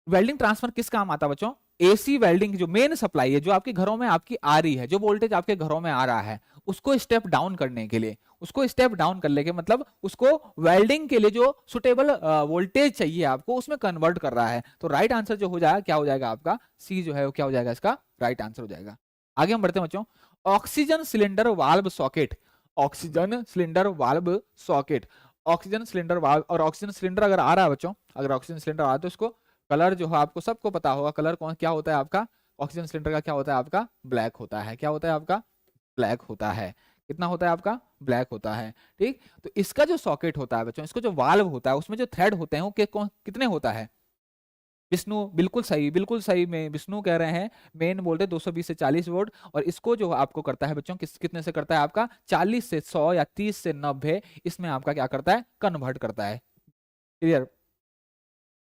वेल्डिंग ट्रांसफर किस काम आता है बच्चों? एसी वेल्डिंग जो मेन सप्लाई है, जो आपके घरों में आपकी आ रही है, जो वोल्टेज आपके घरों में आ रहा है, उसको स्टेप डाउन करने के लिए, उसको स्टेप डाउन करने के मतलब उसको वेल्डिंग के लिए जो सुटेबल वोल्टेज चाहिए आपको, उसमें कन्वर्ट कर रहा है। तो राइट आंसर जो हो जाएगा, क्या हो जाएगा आपका? सी जो है वो क्या हो जाएगा? इसका राइट आंसर हो जाएगा। आगे हम बढ़ते हैं बच्चों। Oxygen cylinder valve socket, oxygen cylinder valve socket, oxygen cylinder valve, और ऑक्सीजन सिलेंडर अगर आ रहा है बच्चों, अगर ऑक्सीजन सिलेंडर आ रहा है तो इसको कलर जो है आपको सबको पता होगा, कलर कौन क्या होता है आपका? ऑक्सीजन सिलेंडर का क्या होता है आपका? ब्लैक होता है। क्या होता है आपका? ब्लैक होता है। कितना होता है आपका? ब्लैक होता है। ठीक, तो इसका जो सॉकेट होता है बच्चों, इसको जो वाल्व होता है, उसमें जो थ्रेड होते हैं वो कितने होता है? विष्णु बिल्कुल सही में विष्णु कह रहे हैं, मेन वोल्टेज 220 से 40 वोल्ट, और इसको जो आपको करता है बच्चों कितने से करता है आपका? 40 से 100 या 30 से 90, इसमें आपका क्या करता है? कन्वर्ट करता है। Clear?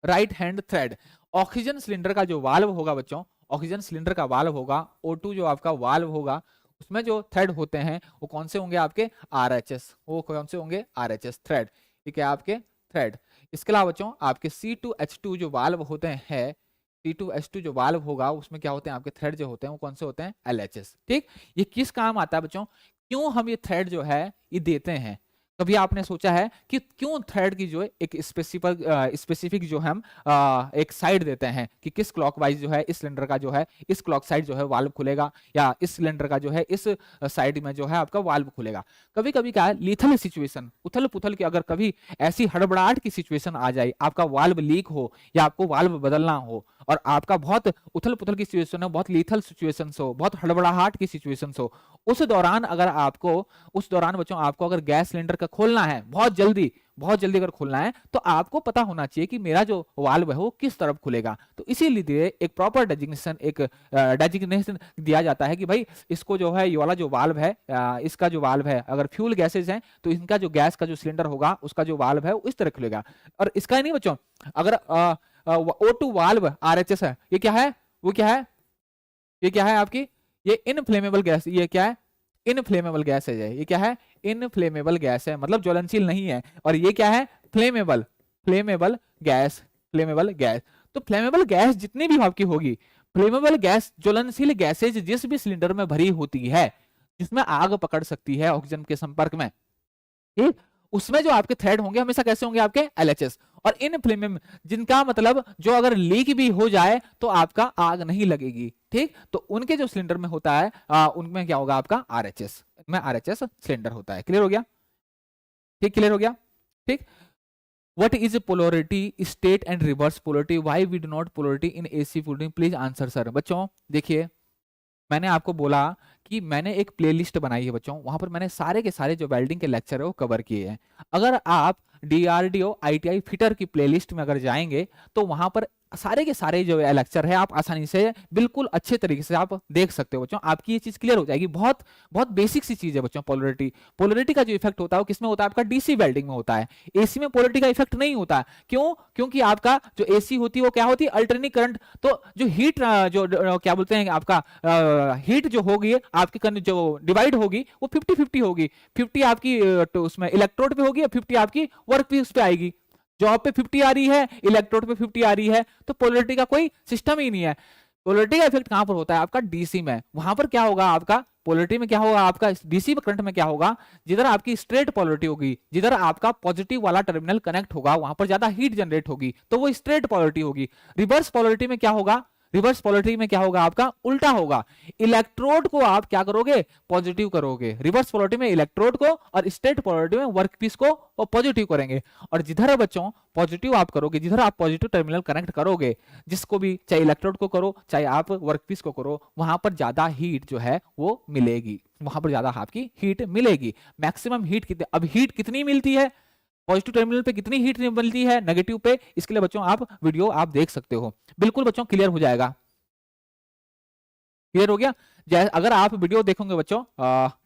Right hand thread. Oxygen cylinder का जो वाल्व होगा बच्चों, ऑक्सीजन सिलेंडर का वाल्व होगा, O2 जो आपका वाल्व होगा, उसमें जो थ्रेड होते हैं वो कौन से होंगे आपके? RHS, वो कौन से होंगे? RHS thread. ठीक है, आपके थ्रेड। इसके अलावा बच्चों आपके C2H2 जो वाल्व होते हैं, C2H2 जो वाल्व होगा, उसमें क्या होते हैं आपके? थ्रेड जो होते हैं वो कौन से होते हैं? LHS। ठीक, ये किस काम आता है बच्चों? क्यों हम ये थ्रेड जो है ये देते हैं? कभी आपने सोचा है कि क्यों थ्रेड की जो है एक स्पेसिफिक जो हम एक साइड देते हैं कि किस क्लॉकवाइज जो है इस सिलेंडर का जो है इस क्लॉक साइड जो है वाल्व खुलेगा, या इस सिलेंडर का जो है इस साइड में जो है आपका वाल्व खुलेगा? कभी कभी क्या है, लीथल सिचुएशन, उथल पुथल की अगर कभी ऐसी हड़बड़ाहट की सिचुएशन आ जाए, आपका वाल्व लीक हो या आपको वाल्व बदलना हो, और आपका बहुत उथल पुथल की सिचुएशन हो, बहुत लीथल सिचुएशन हो, बहुत हड़बड़ाहट की सिचुएशन हो, उस दौरान बच्चों आपको अगर गैस सिलेंडर का खोलना है बहुत जल्दी अगर खोलना है, तो आपको पता होना चाहिए कि मेरा जो वाल्व है वो किस तरफ खुलेगा। तो इसीलिए एक प्रॉपर डेजिग्नेशन दिया जाता है कि भाई इसको जो है ये वाला जो वाल्व है, इसका जो वाल्व है, अगर फ्यूल गैसेज हैं तो इनका जो गैस का जो सिलेंडर होगा उसका जो वाल्व है वो इस तरह खुलेगा। और इसका ही नहीं बच्चों, अगर O2 वाल्व RHS है, ये क्या है? वो क्या है? ये क्या है आपकी? ये इनफ्लेमेबल गैस, ये क्या है? इनफ्लेमेबल गैस है। ये क्या है? इनफ्लेमेबल गैस है, मतलब ज्वलनशील नहीं है। और ये क्या है? Flammable gas, flammable gas. तो फ्लेमेबल गैस जितनी भी आपकी होगी, फ्लेमेबल गैस ज्वलनशील गैसेज जिस भी सिलेंडर में भरी होती है, जिसमें आग पकड़ सकती है ऑक्सीजन के संपर्क में, ठीक, उसमें जो आपके थ्रेड होंगे हमेशा कैसे होंगे आपके? LHS। और इन फ्लेम जिनका मतलब जो अगर लीक भी हो जाए तो आपका आग नहीं लगेगी। ठीक, तो उनके जो सिलेंडर में होता है उनमें क्या होगा आपका? RHS में RHS सिलेंडर होता है। क्लियर हो गया? ठीक, क्लियर हो गया? ठीक, what is polarity state and reverse polarity, why we do not polarity in AC फूडिंग, प्लीज आंसर सर। बच्चों देखिए, मैंने आपको बोला कि मैंने एक प्लेलिस्ट बनाई है बच्चों, वहां पर मैंने सारे के सारे जो वेल्डिंग के लेक्चर है वो कवर किए हैं। अगर आप DRDO ITI फिटर की प्लेलिस्ट में अगर जाएंगे तो वहां पर सारे के सारे जो लेक्चर है आप आसानी से बिल्कुल अच्छे तरीके से आप देख सकते हो बच्चों, आपकी ये चीज क्लियर हो जाएगी। बहुत बहुत बेसिक सी चीज है बच्चों पोलरिटी का जो इफेक्ट होता है वो किसमें होता है? आपका DC वेल्डिंग में होता है। AC में पोलरिटी का इफेक्ट नहीं होता। क्यों? क्योंकि आपका जो AC होती है वो क्या होती है? Alternating current. तो जो हीट क्या बोलते हैं आपका हीट जो होगी आपकी जो डिवाइड होगी वो 50-50 होगी। 50 आपकी उसमें इलेक्ट्रोड पे होगी और 50 आपकी वर्क पीस पे आएगी। जॉब पे 50 आ रही है, इलेक्ट्रोड पे 50 आ रही है, तो पोलरिटी का कोई सिस्टम ही नहीं है। पोलरिटी का इफेक्ट कहां पर होता है आपका? डीसी में। वहां पर क्या होगा आपका? पोलरिटी में क्या होगा आपका? डीसी करंट में क्या होगा? जिधर आपकी स्ट्रेट पोलरिटी होगी, जिधर आपका पॉजिटिव वाला टर्मिनल कनेक्ट होगा, वहां पर ज्यादा हीट जनरेट होगी, तो वो स्ट्रेट पोलरिटी होगी। रिवर्स पोलरिटी में क्या होगा? रिवर्स पोलरिटी में क्या होगा आपका? उल्टा होगा। इलेक्ट्रोड को आप क्या करोगे? पॉजिटिव करोगे। रिवर्स पोलरिटी में इलेक्ट्रोड को, और स्ट्रेट पोलरिटी में वर्कपीस को वो पॉजिटिव करेंगे। और जिधर बच्चों पॉजिटिव आप करोगे, जिधर आप पॉजिटिव टर्मिनल कनेक्ट करोगे, जिसको भी, चाहे इलेक्ट्रोड को करो चाहे आप वर्कपीस को करो, वहां पर ज्यादा हीट जो है वो मिलेगी, वहां पर ज्यादा आपकी हीट मिलेगी। मैक्सिमम हीट कितनी, अब हीट कितनी मिलती है पॉजिटिव टर्मिनल पे, कितनी हीट मिलती है नेगेटिव पे? इसके लिए बच्चों आप वीडियो आप देख सकते हो, बिल्कुल बच्चों क्लियर हो जाएगा। क्लियर हो गया? अगर आप वीडियो देखोगे बच्चों,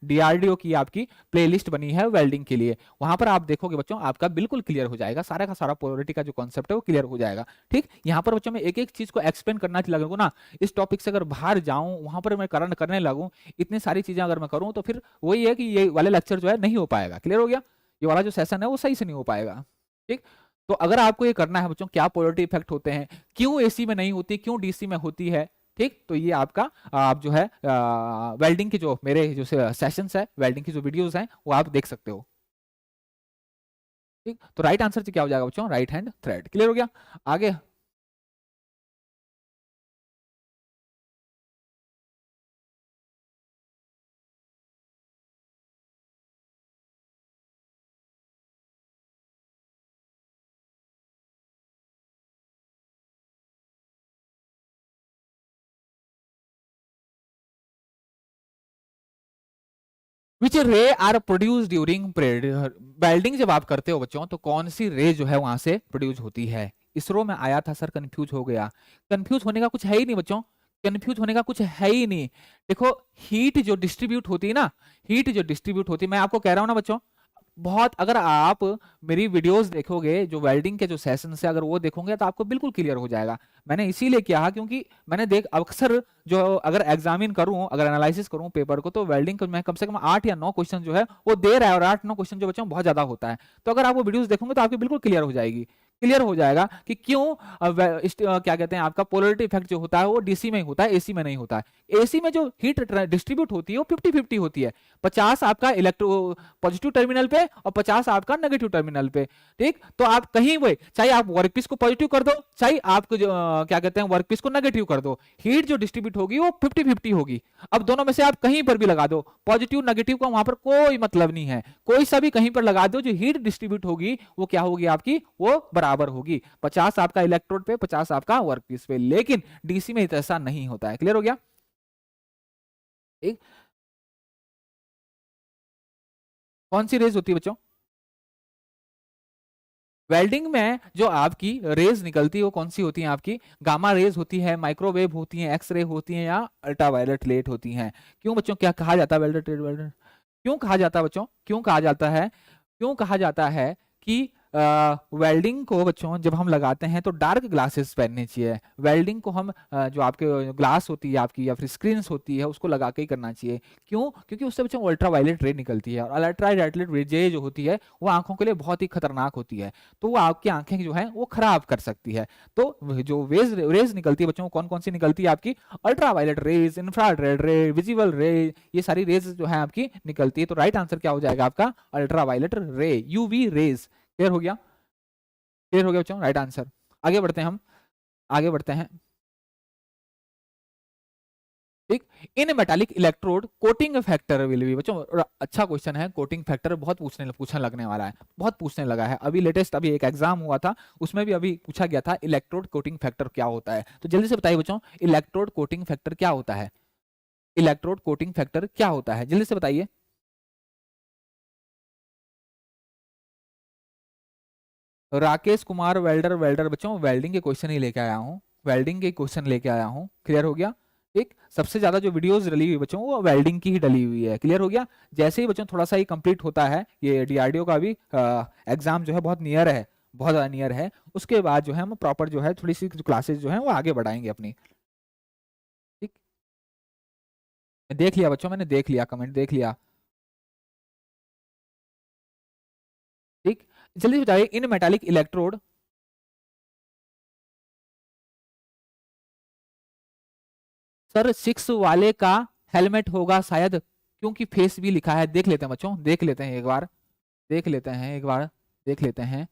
डीआरडीओ की आपकी प्लेलिस्ट बनी है वेल्डिंग के लिए, वहां पर आप देखोगे बच्चों, आपका बिल्कुल क्लियर हो जाएगा, सारा का सारा पोलरिटी का जो कॉन्सेप्ट है वो क्लियर हो जाएगा। ठीक, यहाँ पर बच्चों मैं एक एक चीज को एक्सप्लेन करना लगूँ ना, इस टॉपिक से अगर बाहर जाऊं, वहां पर मैं करने लगूं, इतनी सारी चीजें अगर मैं करूं, तो फिर वही है कि ये वाले लेक्चर जो है नहीं हो पाएगा। क्लियर हो गया? ये वाला जो सेशन है वो सही से नहीं हो पाएगा। ठीक, तो अगर आपको ये करना है बच्चों, क्या पोलरिटी इफेक्ट होते हैं, क्यों एसी में नहीं होती, क्यों डीसी में होती है, ठीक, तो ये आपका आप जो है वेल्डिंग के जो मेरे जो सेशंस है, वेल्डिंग की जो वीडियोस हैं, वो आप देख सकते हो। ठीक, तो राइट आंसर क्या हो जाएगा बच्चों? Right hand thread. क्लियर हो गया? आगे which ray are produce during period, welding जब आप करते हो बच्चों, तो कौन सी रे जो है वहां से प्रोड्यूस होती है? इसरो में आया था सर, कंफ्यूज हो गया। कंफ्यूज होने का कुछ है ही नहीं बच्चों, कंफ्यूज होने का कुछ है ही नहीं। देखो, हीट जो डिस्ट्रीब्यूट होती है ना, हीट जो डिस्ट्रीब्यूट होती है, मैं आपको कह रहा हूं ना बच्चों, बहुत, अगर आप मेरी वीडियोस देखोगे, जो वेल्डिंग के जो सेशन है अगर वो देखोगे, तो आपको बिल्कुल क्लियर हो जाएगा। मैंने इसीलिए किया, क्योंकि मैंने देख अक्सर जो अगर एग्जामिन करूं, अगर एनालिसिस करूं पेपर को, तो वेल्डिंग को मैं कम से कम 8 या 9 क्वेश्चन जो है वो दे रहा है, और 8-9 क्वेश्चन जो बच्चों बहुत ज्यादा होता है। तो अगर आप वो वीडियोस देखोगे तो आपकी बिल्कुल क्लियर हो जाएगी, क्लियर हो जाएगा कि क्यों क्या कहते हैं आपका पोलरिटी इफेक्ट जो होता है वो डीसी में ही होता है, एसी में नहीं होता है। एसी में जो हीट डिस्ट्रीब्यूट होती है वो 50-50 होती है, 50 आपका इलेक्ट्रो पॉजिटिव टर्मिनल पे और 50 आपका नेगेटिव टर्मिनल पे। ठीक, तो आप कहीं भी, चाहे आप वर्कपीस को पॉजिटिव कर दो, चाहे आप क्या कहते हैं वर्कपीस को नेगेटिव कर दो, हीट जो डिस्ट्रीब्यूट होगी वो 50-50 होगी। अब दोनों में से आप कहीं पर भी लगा दो, पॉजिटिव नेगेटिव का वहां पर कोई मतलब नहीं है, कोई सा भी कहीं पर लगा दो, जो हीट डिस्ट्रीब्यूट होगी वो क्या होगी आपकी? वो बराबर होगी, 50 आपका इलेक्ट्रोड पे, 50 आपका वर्कपीस पे। लेकिन डीसी में ऐसा नहीं होता है। क्लियर हो गया? एक कौन सी रेज होती है बच्चों? वेल्डिंग में जो आपकी रेज निकलती है वो कौन सी होती है आपकी? गामा रेज होती है, माइक्रोवेव होती है, एक्सरे होती है, या अल्ट्रावायलेट रेट होती हैं। क्यों बच्चों क्या कहा जाता है वेल्डेड वेल्डेड? क्यों कहा जाता है बच्चों? क्यों कहा जाता है? क्यों कहा जाता है कि वेल्डिंग को बच्चों जब हम लगाते हैं तो डार्क ग्लासेस पहनने चाहिए। वेल्डिंग को हम जो आपके ग्लास होती है आपकी, या फिर स्क्रीन्स होती है, उसको लगा के ही करना चाहिए। क्यों? क्योंकि उससे बच्चों अल्ट्रा वायलेट रे निकलती है, और अल्ट्रा वायलेट रे जो होती है वो आंखों के लिए बहुत ही खतरनाक होती है, तो वो आपकी आंखें जो है वो खराब कर सकती है। तो जो रेज निकलती है बच्चों, कौन कौन सी निकलती है आपकी? अल्ट्रा वायलेट रेज, इंफ्रारेड रे, विजिबल रे, ये सारी रेज जो है आपकी निकलती है। तो राइट आंसर क्या हो जाएगा आपका? Ultraviolet ray, UV rays. Clear हो गया? क्लियर हो गया बच्चों? Right answer. आगे बढ़ते हैं हम, आगे बढ़ते हैं। ठीक, in metallic electrode coating factor will be बच्चों, अच्छा क्वेश्चन है। कोटिंग फैक्टर बहुत पूछने लगने वाला है, बहुत पूछने लगा है। अभी लेटेस्ट अभी एक एग्जाम हुआ था, उसमें भी अभी पूछा गया था इलेक्ट्रोड कोटिंग फैक्टर क्या होता है। तो जल्दी से बताइए बच्चों, इलेक्ट्रोड कोटिंग फैक्टर क्या होता है? इलेक्ट्रोड कोटिंग फैक्टर क्या होता है, जल्दी से बताइए। राकेश कुमार वेल्डर, वेल्डर बच्चों वेल्डिंग के क्वेश्चन ही लेके आया हूँ, वेल्डिंग के क्वेश्चन लेके आया हूँ। क्लियर हो गया? एक सबसे ज्यादा जो वीडियोस डली हुई बच्चों वो वेल्डिंग की ही डली हुई है। क्लियर हो गया? जैसे ही बच्चों थोड़ा सा ही कंप्लीट होता है, ये डीआरडीओ का भी एग्जाम जो है बहुत नियर है, बहुत ज्यादा नियर है, उसके बाद जो है हम प्रॉपर जो है थोड़ी सी जो क्लासेस जो है वो आगे बढ़ाएंगे अपनी। ठीक, देख लिया बच्चों, मैंने देख लिया, कमेंट देख लिया। ठीक, जल्दी बताइए, इन मेटालिक इलेक्ट्रोड सर 6 वाले का हेलमेट होगा शायद, क्योंकि फेस भी लिखा है। देख लेते हैं बच्चों, देख लेते हैं एक बार, देख लेते हैं एक बार, देख लेते हैं।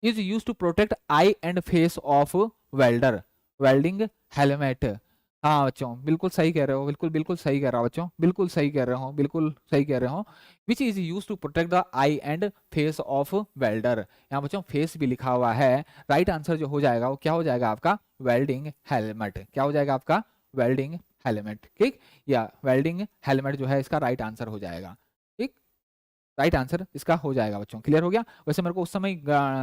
Is use to protect eye and face of welder, welding helmet. हाँ बच्चों बिल्कुल सही कह रहे हो, बिल्कुल बिल्कुल सही कह रहा हो बच्चों, बिल्कुल सही कह रहे हो, बिल्कुल सही कह रहे हो। Which is use to protect the eye and face of welder. यहाँ बच्चों फेस भी लिखा हुआ है। राइट आंसर जो हो जाएगा वो क्या हो जाएगा आपका, वेल्डिंग हेलमेट। क्या हो जाएगा आपका, वेल्डिंग हेलमेट। ठीक, या वेल्डिंग हेलमेट जो है इसका राइट आंसर हो जाएगा। ठीक, राइट आंसर इसका हो जाएगा बच्चों। क्लियर हो गया। वैसे मेरे को उस समय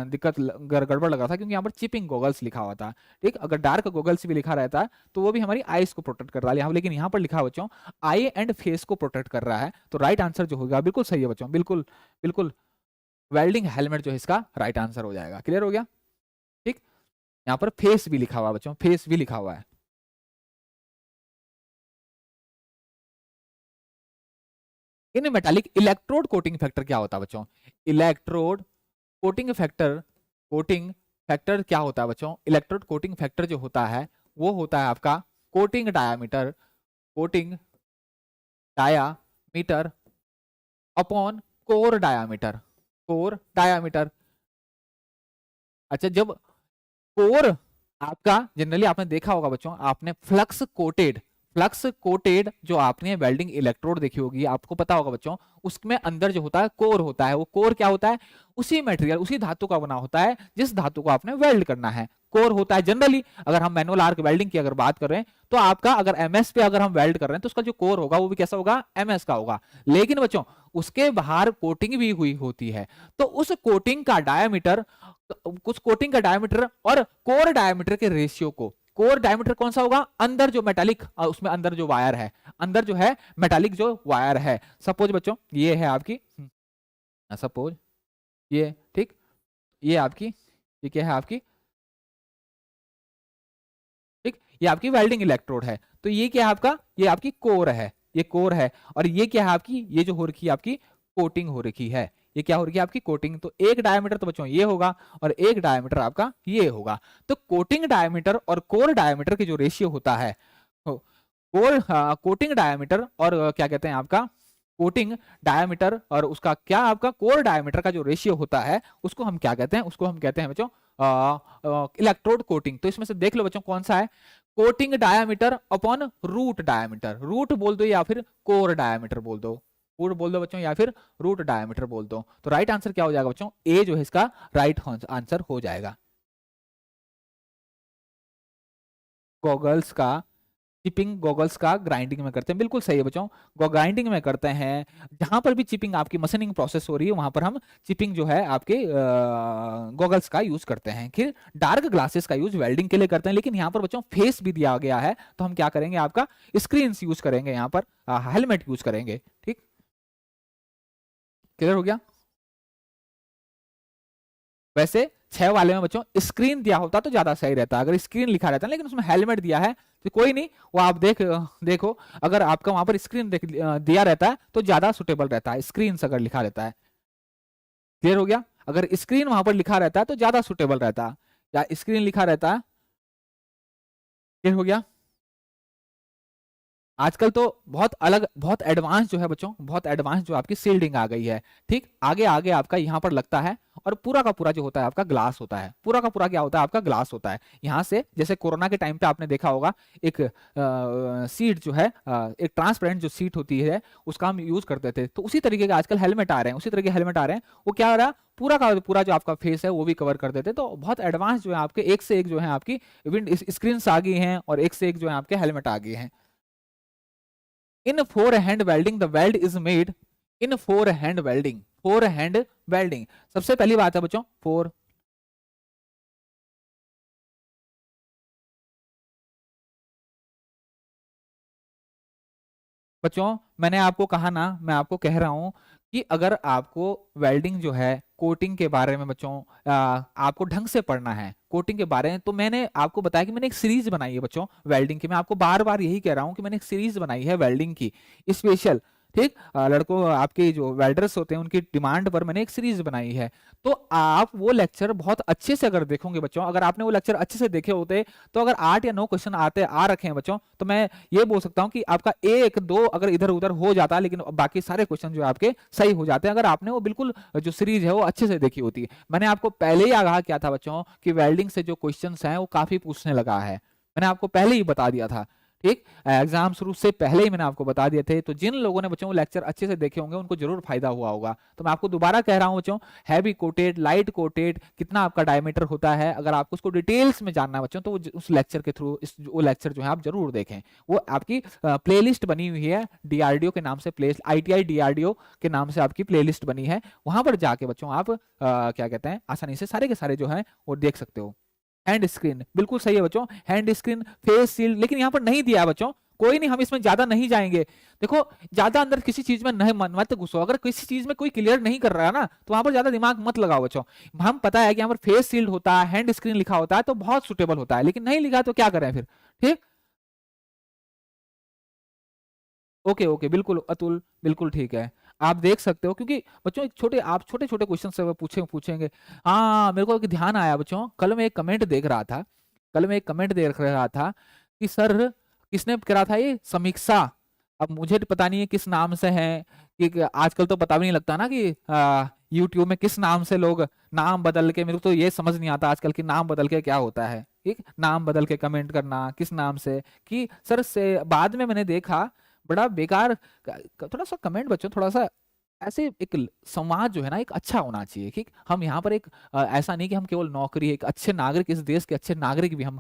दिक्कत गड़बड़ लगा था, क्योंकि यहाँ पर चिपिंग गॉगल्स लिखा हुआ था। ठीक, अगर डार्क गॉगल्स भी लिखा रहता तो वो भी हमारी आईज को प्रोटेक्ट कर रहा है, लेकिन यहाँ पर लिखा है बच्चों आई एंड फेस को प्रोटेक्ट कर रहा है। तो राइट आंसर जो होगा बिल्कुल सही है बच्चों, बिल्कुल बिल्कुल वेल्डिंग हेलमेट जो है इसका राइट आंसर हो जाएगा। क्लियर हो गया। ठीक, यहाँ पर फेस भी लिखा हुआ है बच्चों, फेस भी लिखा हुआ है। इन मेटालिक इलेक्ट्रोड कोटिंग फैक्टर क्या होता है बच्चों, electrode coating factor, coating factor क्या होता है बच्चों, इलेक्ट्रोड कोटिंग फैक्टर जो होता है वो होता है आपका coating diameter, coating diameter upon core diameter, core diameter. अच्छा, जब कोर आपका जनरली आपने देखा होगा बच्चों, आपने फ्लक्स कोटेड, फ्लक्स कोटेड जो आपने वेल्डिंग इलेक्ट्रोड देखी होगी, आपको पता होगा बच्चों उसमें अंदर जो होता है कोर होता है। वो कोर क्या होता है, उसी मटेरियल उसी धातु का बना होता है जिस धातु को आपने वेल्ड करना है, कोर होता है जनरली। अगर हम मैनुअल आर्क वेल्डिंग की अगर बात कर रहे हैं तो आपका अगर एमएस पे अगर हम वेल्ड कर रहे हैं तो उसका जो कोर होगा वो भी कैसा होगा, एमएस का होगा। लेकिन बच्चों उसके बाहर कोटिंग भी हुई होती है, तो उस कोटिंग का डायमीटर, कुछ कोटिंग का डायमीटर और कोर डायमीटर के रेशियो को, कोर डायमीटर कौन सा होगा, अंदर जो मेटालिक उसमें अंदर जो वायर है, अंदर जो है मेटालिक जो वायर है। सपोज बच्चों ये है आपकी, सपोज ये, ठीक, ये आपकी, ये क्या है आपकी, ठीक, ये आपकी वेल्डिंग इलेक्ट्रोड है। तो ये क्या है आपका, ये आपकी कोर है, ये कोर है। और ये क्या है आपकी, ये जो हो रखी है आपकी कोटिंग हो रखी है, ये क्या हो रही है आपकी कोटिंग। तो एक डायमीटर तो बच्चों ये होगा और एक डायमीटर आपका ये होगा। तो कोटिंग डायमीटर और कोर डायमीटर के जो रेशियो होता है, कोर कोटिंग डायमीटर और क्या कहते हैं आपका कोटिंग डायमीटर, और उसका क्या आपका कोर डायमीटर का जो रेशियो होता है उसको हम क्या कहते हैं, उसको हम कहते हैं बच्चों इलेक्ट्रोड कोटिंग। तो इसमें से देख लो बच्चों कौन सा है, coating diameter upon root diameter, root बोल दो या फिर कोर डायमीटर बोल दो, रूट बोल दो बच्चों या फिर रूट डायमीटर बोल दो। तो राइट आंसर क्या हो जाएगा बच्चों, ए जो है इसका राइट आंसर हो जाएगा। गॉगल्स का, चिपिंग गॉगल्स का ग्राइंडिंग में करते हैं, बिल्कुल सही है बच्चों, ग्राइंडिंग में करते हैं। जहां पर भी चिपिंग आपकी मशीनिंग प्रोसेस हो रही है वहां पर हम चिपिंग जो है आपके गॉगल्स का यूज करते हैं। फिर डार्क ग्लासेस का यूज वेल्डिंग के लिए करते हैं, लेकिन यहाँ पर बच्चों फेस भी दिया गया है तो हम क्या करेंगे, आपका स्क्रीन यूज करेंगे, यहाँ पर हेलमेट यूज करेंगे। ठीक, क्लियर हो गया। वैसे 6 वाले में बच्चों स्क्रीन दिया होता तो ज्यादा सही रहता, अगर स्क्रीन लिखा रहता, लेकिन उसमें हेलमेट दिया है तो कोई नहीं, वो आप देखो अगर आपका वहां पर स्क्रीन दिया रहता है तो ज्यादा सुटेबल रहता है, स्क्रीन अगर लिखा रहता है। क्लियर हो गया, अगर स्क्रीन वहां पर लिखा रहता है तो ज्यादा सुटेबल रहता है, या स्क्रीन लिखा रहता है। क्लियर हो गया। आजकल तो बहुत अलग, बहुत एडवांस जो है बच्चों, बहुत एडवांस जो आपकी सील्डिंग आ गई है। ठीक, आगे आगे आपका यहाँ पर लगता है और पूरा का पूरा जो होता है आपका ग्लास होता है, पूरा का पूरा क्या होता है आपका ग्लास होता है। यहाँ से जैसे कोरोना के टाइम पे आपने देखा होगा एक सीट जो है, एक ट्रांसपेरेंट जो सीट होती है उसका हम यूज करते थे, तो उसी तरीके के आजकल हेलमेट आ रहे हैं, उसी तरह के हेलमेट आ रहे हैं। वो क्या हो रहा है, पूरा का पूरा जो आपका फेस है वो भी कवर कर देते, तो बहुत एडवांस जो है आपके, एक से एक जो है आपकी विंड स्क्रीन आ गई हैं और एक से एक जो है आपके हेलमेट आ गए हैं। In four hand welding the weld is made in four hand welding, four hand welding सबसे पहली बात है बच्चों फोर, बच्चों मैंने आपको कहा ना, मैं आपको कह रहा हूं कि अगर आपको वेल्डिंग जो है कोटिंग के बारे में बच्चों आपको ढंग से पढ़ना है कोटिंग के बारे में, तो मैंने आपको बताया कि मैंने एक सीरीज बनाई है बच्चों वेल्डिंग की, मैं आपको बार बार यही कह रहा हूं कि मैंने एक सीरीज बनाई है वेल्डिंग की स्पेशल। ठीक, लड़कों आपके जो वेल्डर्स होते हैं उनकी डिमांड पर मैंने एक सीरीज बनाई है। तो आप वो लेक्चर बहुत अच्छे से अगर देखोगे बच्चों, अगर आपने वो लेक्चर अच्छे से देखे होते, तो अगर 8 या 9 क्वेश्चन आ रखे हैं बच्चों, तो मैं ये बोल सकता हूं कि आपका 1-2 अगर इधर उधर हो जाता, लेकिन बाकी सारे क्वेश्चन जो है आपके सही हो जाते हैं, अगर आपने वो बिल्कुल जो सीरीज है वो अच्छे से देखी होती है। मैंने आपको पहले ही आगाह किया था बच्चों कि वेल्डिंग से जो क्वेश्चन हैं वो काफी पूछने लगा है, मैंने आपको पहले ही बता दिया था। ठीक, एग्जाम शुरू से पहले ही मैंने आपको बता दिए थे। तो जिन लोगों ने बच्चों लेक्चर अच्छे से देखे होंगे उनको जरूर फायदा हुआ होगा। तो मैं आपको दोबारा कह रहा हूं बच्चों, हैवी कोटेड, लाइट कोटेड, कितना आपका डायमीटर होता है, अगर आपको उसको डिटेल्स में जानना है बच्चों, तो उस लेक्चर के थ्रू वो लेक्चर जो है आप जरूर देखें। वो आपकी प्लेलिस्ट बनी हुई है डीआरडीओ के नाम से, ITI DRDO के नाम से आपकी प्लेलिस्ट बनी है। वहां पर जाके बच्चों आप क्या कहते हैं, आसानी से सारे के सारे जो है वो देख सकते हो। हैंड स्क्रीन बिल्कुल सही है बच्चों, हैंड स्क्रीन, फेस शील्ड, लेकिन यहाँ पर नहीं दिया है बच्चों। कोई नहीं, हम इसमें ज्यादा नहीं जाएंगे। देखो, ज्यादा अंदर किसी चीज में नहीं मत घुसो। अगर किसी चीज में कोई क्लियर नहीं कर रहा है ना, तो वहां पर ज्यादा दिमाग मत लगाओ बच्चों। हम पता है कि यहाँ पर फेस शील्ड होता है, हैंड स्क्रीन लिखा होता है, तो बहुत सुटेबल होता है, लेकिन नहीं लिखा तो क्या करें फिर। ठीक, ओके ओके, बिल्कुल अतुल, बिल्कुल ठीक है। आप देख सकते हो, क्योंकि बच्चों एक छोटे छोटे क्वेश्चन से पूछेंगे। हाँ, मेरे को एक ध्यान आया बच्चों, कल मैं एक कमेंट देख रहा था, कि सर किसने करा था ये समीक्षा। अब मुझे तो पता नहीं है किस नाम से है, कि आजकल तो पता भी नहीं लगता ना कि यूट्यूब में किस नाम से लोग नाम बदल के, मेरे को तो ये समझ नहीं आता आजकल कि नाम बदल के क्या होता है। ठीक, नाम बदल के कमेंट करना किस नाम से, कि सर से बाद में मैंने देखा बड़ा बेकार थोड़ा सा कमेंट बच्चों, थोड़ा सा ऐसे एक समाज जो है ना एक अच्छा होना चाहिए। ठीक, हम यहाँ पर एक ऐसा नहीं कि हम केवल नौकरी, एक अच्छे नागरिक, इस देश के अच्छे नागरिक भी हम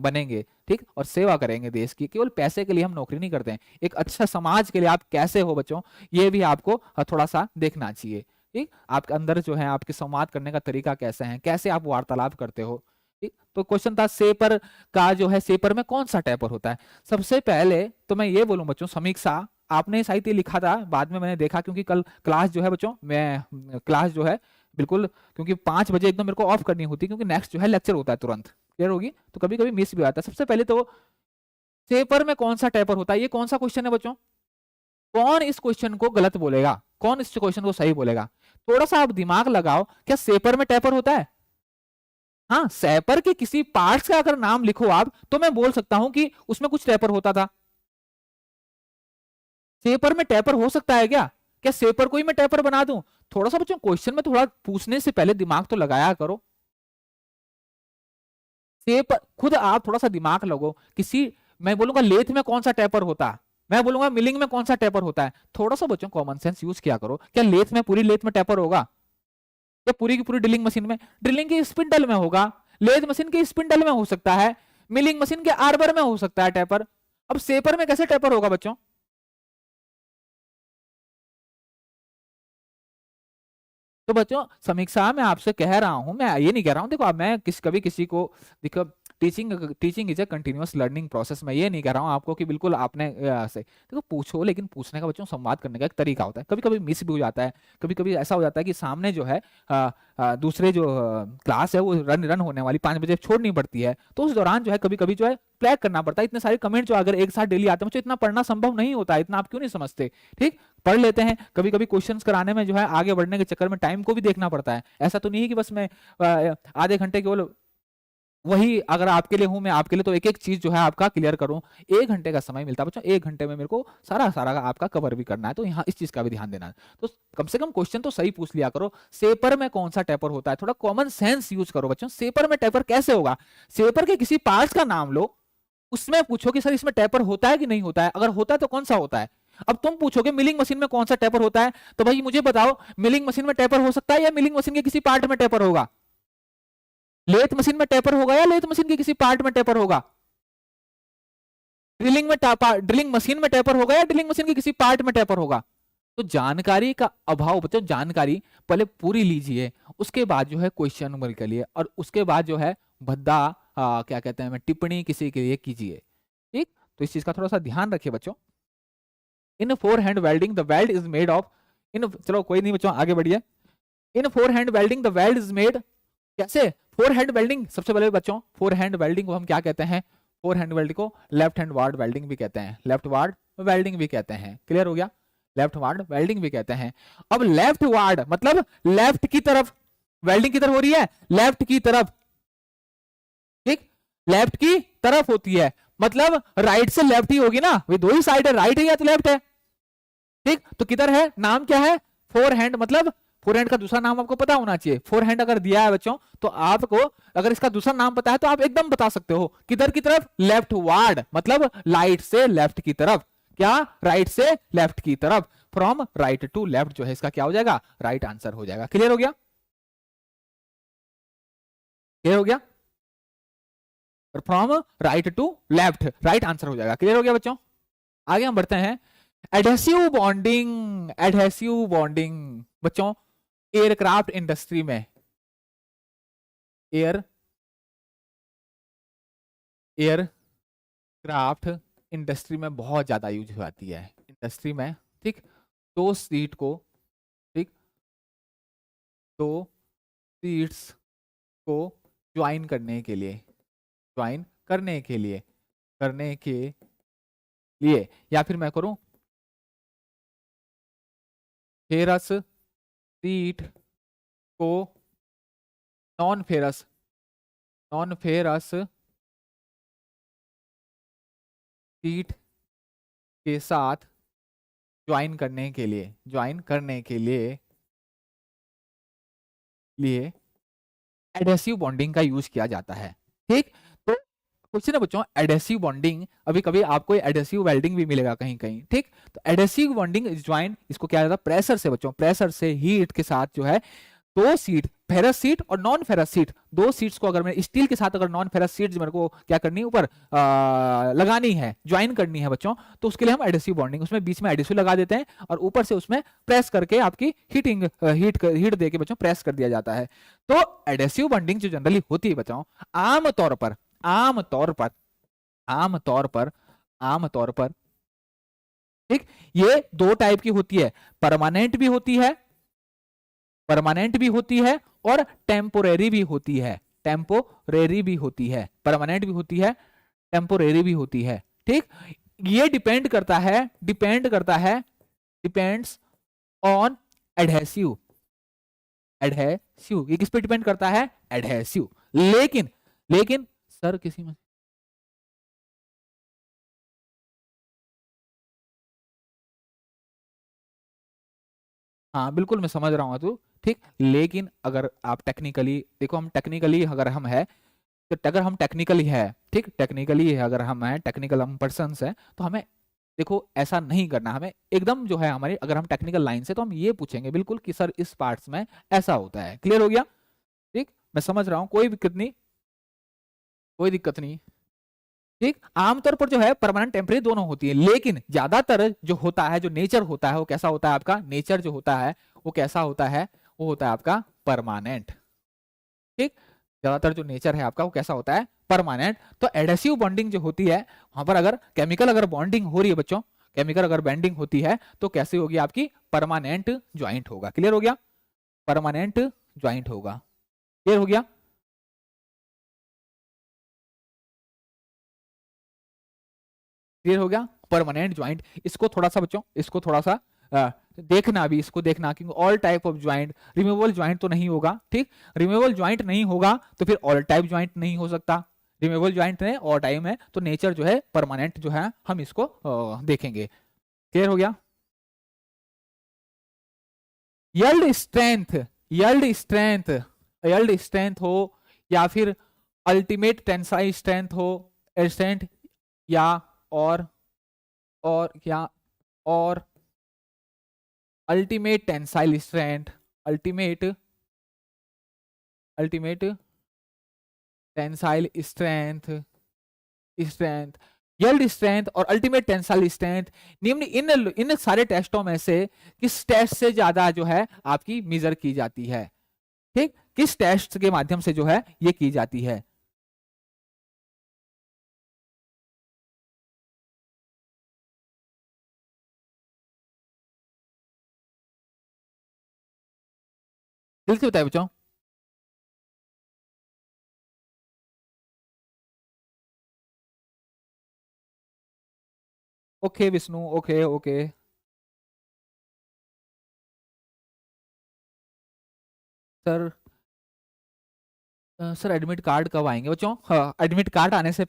बनेंगे, ठीक, और सेवा करेंगे देश की। केवल पैसे के लिए हम नौकरी नहीं करते हैं, एक अच्छा समाज के लिए आप कैसे हो बच्चों, ये भी आपको थोड़ा सा देखना चाहिए। ठीक, आपके अंदर जो है आपके संवाद करने का तरीका कैसे है, कैसे आप वार्तालाप करते हो। ठीक, तो क्वेश्चन था सेपर का जो है, सेपर में कौन सा टेपर होता है। सबसे पहले तो मैं ये बोलूं बच्चों, समीक्षा आपने साहित्य लिखा था, बाद में मैंने देखा, क्योंकि कल क्लास जो है बच्चों, मैं क्लास जो है बिल्कुल, क्योंकि 5 बजे एकदम मेरे को ऑफ करनी होती, क्योंकि नेक्स्ट जो है लेक्चर होता है तुरंत, क्लियर होगी, तो कभी कभी मिस भी आता है। सबसे पहले तो सेपर में कौन सा टेपर होता है, ये कौन सा क्वेश्चन है बच्चों, कौन इस क्वेश्चन को गलत बोलेगा, कौन इस क्वेश्चन को सही बोलेगा। थोड़ा सा आप दिमाग लगाओ, क्या सेपर में टेपर होता है। हाँ, सेपर के किसी पार्ट्स का अगर नाम लिखो आप, तो मैं बोल सकता हूं कि उसमें कुछ टेपर होता था। सेपर में टेपर हो सकता है क्या सेपर को ही मैं टेपर बना दूं। थोड़ा सा बच्चों क्वेश्चन में थोड़ा पूछने से पहले दिमाग तो लगाया करो। सेपर खुद आप थोड़ा सा दिमाग लगो, किसी, मैं बोलूंगा लेथ में कौन सा टेपर होता है, मैं बोलूंगा मिलिंग में कौन सा टेपर होता है। थोड़ा सा बच्चों कॉमन सेंस यूज किया करो। क्या लेथ में, पूरी लेथ में टेपर होगा, या पूरी की पूरी ड्रिलिंग मशीन में, ड्रिलिंग के स्पिंडल में होगा, लेथ मशीन के स्पिंडल में हो सकता है, मिलिंग मशीन के आर्बर में हो सकता है टेपर। अब सेपर में कैसे टेपर होगा बच्चों। तो बच्चों समीक्षा में आपसे कह रहा हूं, मैं ये नहीं कह रहा हूं, देखो अब मैं कभी किसी को, देखो teaching teaching is a continuous learning process. मैं ये नहीं कह रहा हूं आपको कि बिल्कुल आपने से देखो पूछो, लेकिन पूछने का बच्चों संवाद करने का एक तरीका होता है। कभी कभी मिस भी हो जाता है, कभी कभी ऐसा हो जाता है कि सामने जो है दूसरे जो क्लास है वो रन होने वाली 5 बजे छोड़नी पड़ती है, तो उस दौरान जो है कभी कभी जो है फ्लैग करना पड़ता है। इतने सारे कमेंट जो अगर एक साथ डेली आते हैं, इतना पढ़ना संभव नहीं होता, इतना आप क्यों नहीं समझते। ठीक, पढ़ लेते हैं, कभी कभी क्वेश्चंस कराने में जो है आगे बढ़ने के चक्कर में टाइम को भी देखना पड़ता है। ऐसा तो नहीं है कि बस मैं आधे घंटे केवल वही अगर आपके लिए हूं, मैं आपके लिए तो एक एक चीज जो है आपका क्लियर करूं। 1 घंटे का समय मिलता है बच्चों, 1 घंटे में मेरे को सारा सारा आपका कवर भी करना है, तो यहाँ इस चीज का भी ध्यान देना है। तो कम से कम क्वेश्चन तो सही पूछ लिया करो। सेपर में कौन सा टेपर होता है, थोड़ा कॉमन सेंस यूज करो बच्चों। सेपर में टेपर कैसे होगा, सेपर के किसी पार्ट्स का नाम लो, उसमें पूछो कि सर इसमें टेपर होता है कि नहीं होता है, अगर होता है तो कौन सा होता है। अब तुम पूछोगे मिलिंग मशीन में कौन सा टेपर होता है, तो भाई मुझे बताओ मिलिंग मशीन में टेपर हो सकता है या मिलिंग मशीन के किसी पार्ट में टेपर होगा। लेथ मशीन में टेपर होगा या लेथ मशीन के किसी पार्ट में टेपर होगा। ड्रिलिंग मशीन में टेपर होगा या ड्रिलिंग मशीन के किसी पार्ट में टेपर होगा। तो जानकारी का अभाव बच्चों, जानकारी पहले पूरी लीजिए, उसके बाद जो है क्वेश्चन नंबर के लिए, और उसके बाद जो है भद्दा क्या कहते हैं, टिप्पणी किसी के लिए कीजिए। ठीक, तो इस चीज का थोड़ा सा ध्यान रखिए बच्चों। In forehand welding the weld is made of, in, चलो कोई नहीं बच्चों आगे बढ़िए। In forehand welding the weld is made, कैसे फोर हैंड वेल्डिंग, सबसे पहले बच्चों फोर हैंड वेल्डिंग को हम क्या कहते हैं, फोर हैंड वेल्डिंग को लेफ्ट हैंड वार्ड वेल्डिंग भी कहते हैं, लेफ्ट वार्ड वेल्डिंग भी कहते हैं। क्लियर हो गया, लेफ्ट वार्ड वेल्डिंग भी कहते हैं। अब लेफ्ट वार्ड मतलब लेफ्ट की तरफ, वेल्डिंग की तरफ हो रही है, लेफ्ट की तरफ, ठीक, लेफ्ट की तरफ होती है, मतलब राइट से लेफ्ट ही होगी ना, वे दो ही साइड है, राइट है या तो लेफ्ट है, ठीक। तो किधर है, नाम क्या है, फोर हैंड, मतलब फोर हैंड का दूसरा नाम आपको पता होना चाहिए। फोर हैंड अगर दिया है बच्चों तो आपको अगर इसका दूसरा नाम पता है तो आप एकदम बता सकते हो, किधर की तरफ, लेफ्ट वार्ड, मतलब लाइट से लेफ्ट की तरफ, क्या, राइट से लेफ्ट की तरफ, फ्रॉम राइट टू लेफ्ट जो है इसका क्या हो जाएगा, राइट आंसर हो जाएगा। क्लियर हो गया, क्लियर हो गया, from right to left right answer हो जाएगा। क्लियर हो गया बच्चों, आगे हम बढ़ते हैं। एडहेसिव बॉन्डिंग, एडहेसिव बॉन्डिंग बच्चों एयरक्राफ्ट इंडस्ट्री में, एयर एयरक्राफ्ट इंडस्ट्री में बहुत ज्यादा यूज होती है, इंडस्ट्री में, ठीक। दो सीट को, ठीक, दो सीट्स को ज्वाइन करने के लिए, ज्वाइन करने के लिए, करने के लिए, या फिर मैं करूं फेरस सीट को non ferrous, non ferrous seat के साथ ज्वाइन करने के लिए, ज्वाइन करने के लिए एडहेसिव बॉन्डिंग का यूज किया जाता है, ठीक। तो क्वेश्चन है बच्चों, एडहेसिव बॉन्डिंग, अभी कभी आपको एडहेसिव वेल्डिंग भी मिलेगा कहीं कहीं, ठीक। तो एडहेसिव बॉन्डिंग इज ज्वाइन, इसको क्या जाता है, प्रेशर से बच्चों, प्रेशर से हीट के साथ जो है दो सीट, फेरस सीट और नॉन फेरस सीट, दो सीट्स को अगर मैं स्टील के साथ अगर नॉन फेरस सीट्स मेरे को क्या करनी है ऊपर लगानी है, ज्वाइन करनी है बच्चों, तो उसके लिए हम एडहेसिव बॉन्डिंग, उसमें बीच में एडहेसिव लगा देते हैं और ऊपर से उसमें प्रेस करके आपकी हीटिंग हीट दे के बच्चों प्रेस कर दिया जाता है। तो एडहेसिव बॉन्डिंग जो जनरली होती है बच्चों, आमतौर पर, आमतौर पर, आमतौर पर, आमतौर पर, ठीक, ये दो टाइप की होती है, परमानेंट भी होती है, परमानेंट भी होती है और टेम्पोरेरी भी होती है, टेम्पोरेरी भी होती है, परमानेंट भी होती है, टेम्पोरेरी भी होती है, ठीक। ये डिपेंड करता है, डिपेंड करता है, डिपेंड्स ऑन एडहेसिव, एडहेसिव, ये किस पे डिपेंड करता है, एडहेसिव। लेकिन, लेकिन सर किसी में, हाँ बिल्कुल मैं समझ रहा हूँ तू, ठीक। लेकिन अगर आप टेक्निकली देखो, हम टेक्निकली अगर हम है, तो अगर हम टेक्निकली है, ठीक, टेक्निकली अगर हम है, टेक्निकल हम पर्सन है, तो हमें देखो ऐसा नहीं करना, हमें एकदम जो है हमारी, अगर हम टेक्निकल लाइन से तो हम ये पूछेंगे बिल्कुल कि सर इस पार्ट्स में ऐसा होता है। क्लियर हो गया, ठीक, मैं समझ रहा हूँ, कोई दिक्कत नहीं, कोई दिक्कत नहीं, ठीक। आमतौर पर जो है परमानेंट टेम्परेरी दोनों होती है, लेकिन ज्यादातर जो होता है, जो नेचर होता है वो कैसा होता है आपका, नेचर जो होता है वो कैसा होता है, वो होता है आपका परमानेंट, ठीक। ज्यादातर जो नेचर है आपका वो कैसा होता है, परमानेंट। तो एडहेसिव बॉन्डिंग जो होती है, वहां पर अगर केमिकल अगर बॉन्डिंग हो रही है बच्चों, केमिकल अगर बॉन्डिंग होती है तो कैसे होगी आपकी, परमानेंट ज्वाइंट होगा। क्लियर हो गया, परमानेंट ज्वाइंट होगा। क्लियर हो गया, क्लियर हो गया, परमानेंट ज्वाइंट। इसको थोड़ा सा बच्चों, इसको थोड़ा सा देखना, भी इसको देखना, क्योंकि all type of joint, removable joint तो नहीं होगा, ठीक। रिमूवेबल ज्वाइंट नहीं होगा तो फिर ऑल टाइप ज्वाइंट नहीं हो सकता, रिमूवेबल ज्वाइंट है और टाइम है, तो नेचर जो है परमानेंट जो है हम इसको देखेंगे। क्लियर हो गया, yield strength, yield strength, yield strength हो या फिर अल्टीमेट टेंसाइल स्ट्रेंथ हो, स्ट्रेंथ, या और क्या, और ultimate tensile strength, ultimate, ultimate tensile strength, strength, yield strength और अल्टीमेट टेंसाइल स्ट्रेंथ, निम्न इन इन सारे टेस्टों में से किस टेस्ट से ज्यादा जो है आपकी मेजर की जाती है, ठीक, किस टेस्ट के माध्यम से जो है ये की जाती है। जल्दी से बताइए बच्चों। Okay Vishnu, okay okay. Sir sir admit card कब आएंगे बच्चों? हाँ, एडमिट कार्ड आने से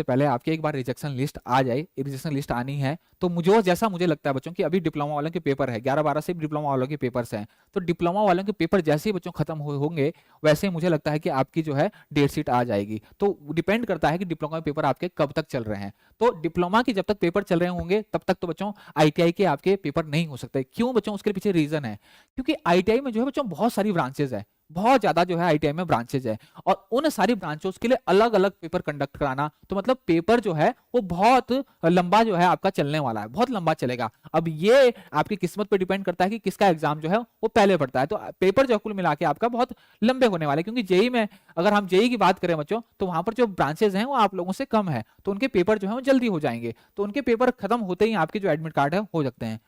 पहले आपके एक बार रिजेक्शन लिस्ट आ जाए, रिजेक्शन लिस्ट आनी है तो मुझे जैसा मुझे लगता है बच्चों कि अभी डिप्लोमा वालों के पेपर है, 11-12 से डिप्लोमा वालों के पेपर्स हैं, तो डिप्लोमा वालों के पेपर जैसे ही बच्चों खत्म होंगे वैसे ही मुझे लगता है कि आपकी जो है डेट शीट आ जाएगी। तो डिपेंड करता है कि डिप्लोमा के पेपर आपके कब तक चल रहे हैं। तो डिप्लोमा के जब तक पेपर चल रहे होंगे तब तक तो बच्चों ITI के आपके पेपर नहीं हो सकते। क्यों बच्चों? उसके पीछे रीजन है, क्योंकि ITI में जो है बच्चों बहुत सारी ब्रांचेज है, बहुत ज्यादा जो है ITI में ब्रांचेज है, और उन सारी ब्रांचों के लिए अलग अलग पेपर कंडक्ट कराना, तो मतलब पेपर जो है वो बहुत लंबा जो है आपका चलने वाला है, बहुत लंबा चलेगा। अब ये आपकी किस्मत पे डिपेंड करता है कि किसका एग्जाम जो है वो पहले पड़ता है। तो पेपर जो कुल मिला के आपका बहुत लंबे होने वाले, क्योंकि जेई में अगर हम जेई की बात करें बच्चों तो वहां पर जो ब्रांचेज हैं वो आप लोगों से कम है, तो उनके पेपर जो है वो जल्दी हो जाएंगे, तो उनके पेपर खत्म होते ही आपके जो एडमिट कार्ड है हो सकते हैं।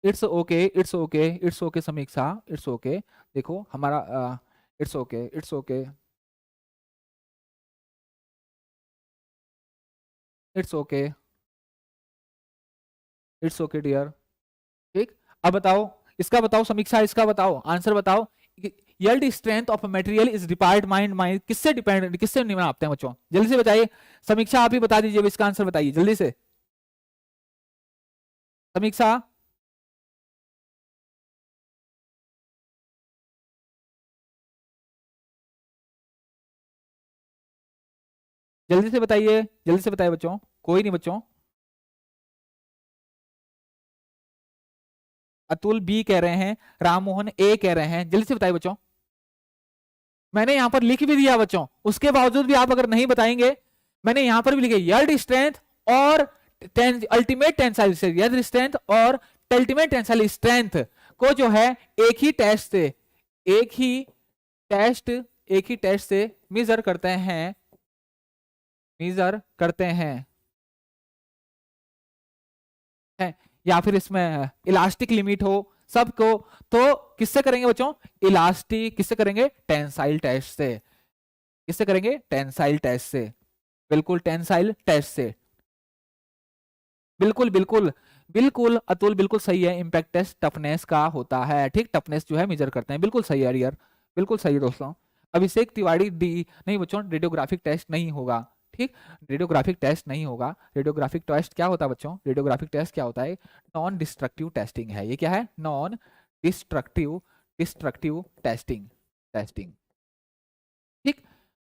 It's okay, it's okay, it's okay Samiksha, it's okay. देखो हमारा it's okay, it's okay, it's okay, it's okay dear. ठीक, अब बताओ, इसका बताओ समीक्षा, इसका बताओ, आंसर बताओ। Yield strength of material is depart mind mind किससे डिपेंड, किससे निभाते हैं बच्चों? जल्दी से बताइए। समीक्षा आप ही बता दीजिए, इसका आंसर बताइए जल्दी से। समीक्षा जल्दी से बताइए, जल्दी से बताइए बच्चों, कोई नहीं बच्चों। अतुल बी कह रहे हैं, राम मोहन ए कह रहे हैं, जल्दी से बताइए बच्चों। मैंने यहां पर लिख भी दिया बच्चों, उसके बावजूद भी आप अगर नहीं बताएंगे, मैंने यहां पर भी लिखे यील्ड स्ट्रेंथ और अल्टीमेट टेंसाइल यील्ड स्ट्रेंथ और अल्टीमेट टेंसाइल स्ट्रेंथ को जो है एक ही टेस्ट से, एक ही टेस्ट एक ही टेस्ट से मेजर करते हैं, मेजर करते हैं, या फिर इसमें इलास्टिक लिमिट हो सबको, तो किससे करेंगे बच्चों? इलास्टिक किससे करेंगे? टेंसाइल टेस्ट से। किससे करेंगे? टेंसाइल टेस्ट से, बिल्कुल टेंसाइल टेस्ट से। बिल्कुल बिल्कुल बिल्कुल अतुल, बिल्कुल सही है, इम्पैक्ट टेस्ट टफनेस का होता है, ठीक, टफनेस जो है मेजर करते हैं, बिल्कुल सही है यार, बिल्कुल सही है दोस्तों। अभिषेक तिवारी डी, नहीं बच्चों रेडियोग्राफिक टेस्ट नहीं होगा, ठीक, रेडियोग्राफिक टेस्ट नहीं होगा। रेडियोग्राफिक टेस्ट क्या होता है बच्चों? रेडियोग्राफिक टेस्ट क्या होता है? नॉन डिस्ट्रक्टिव टेस्टिंग है, ये क्या है? Non destructive, destructive testing, testing, ठीक।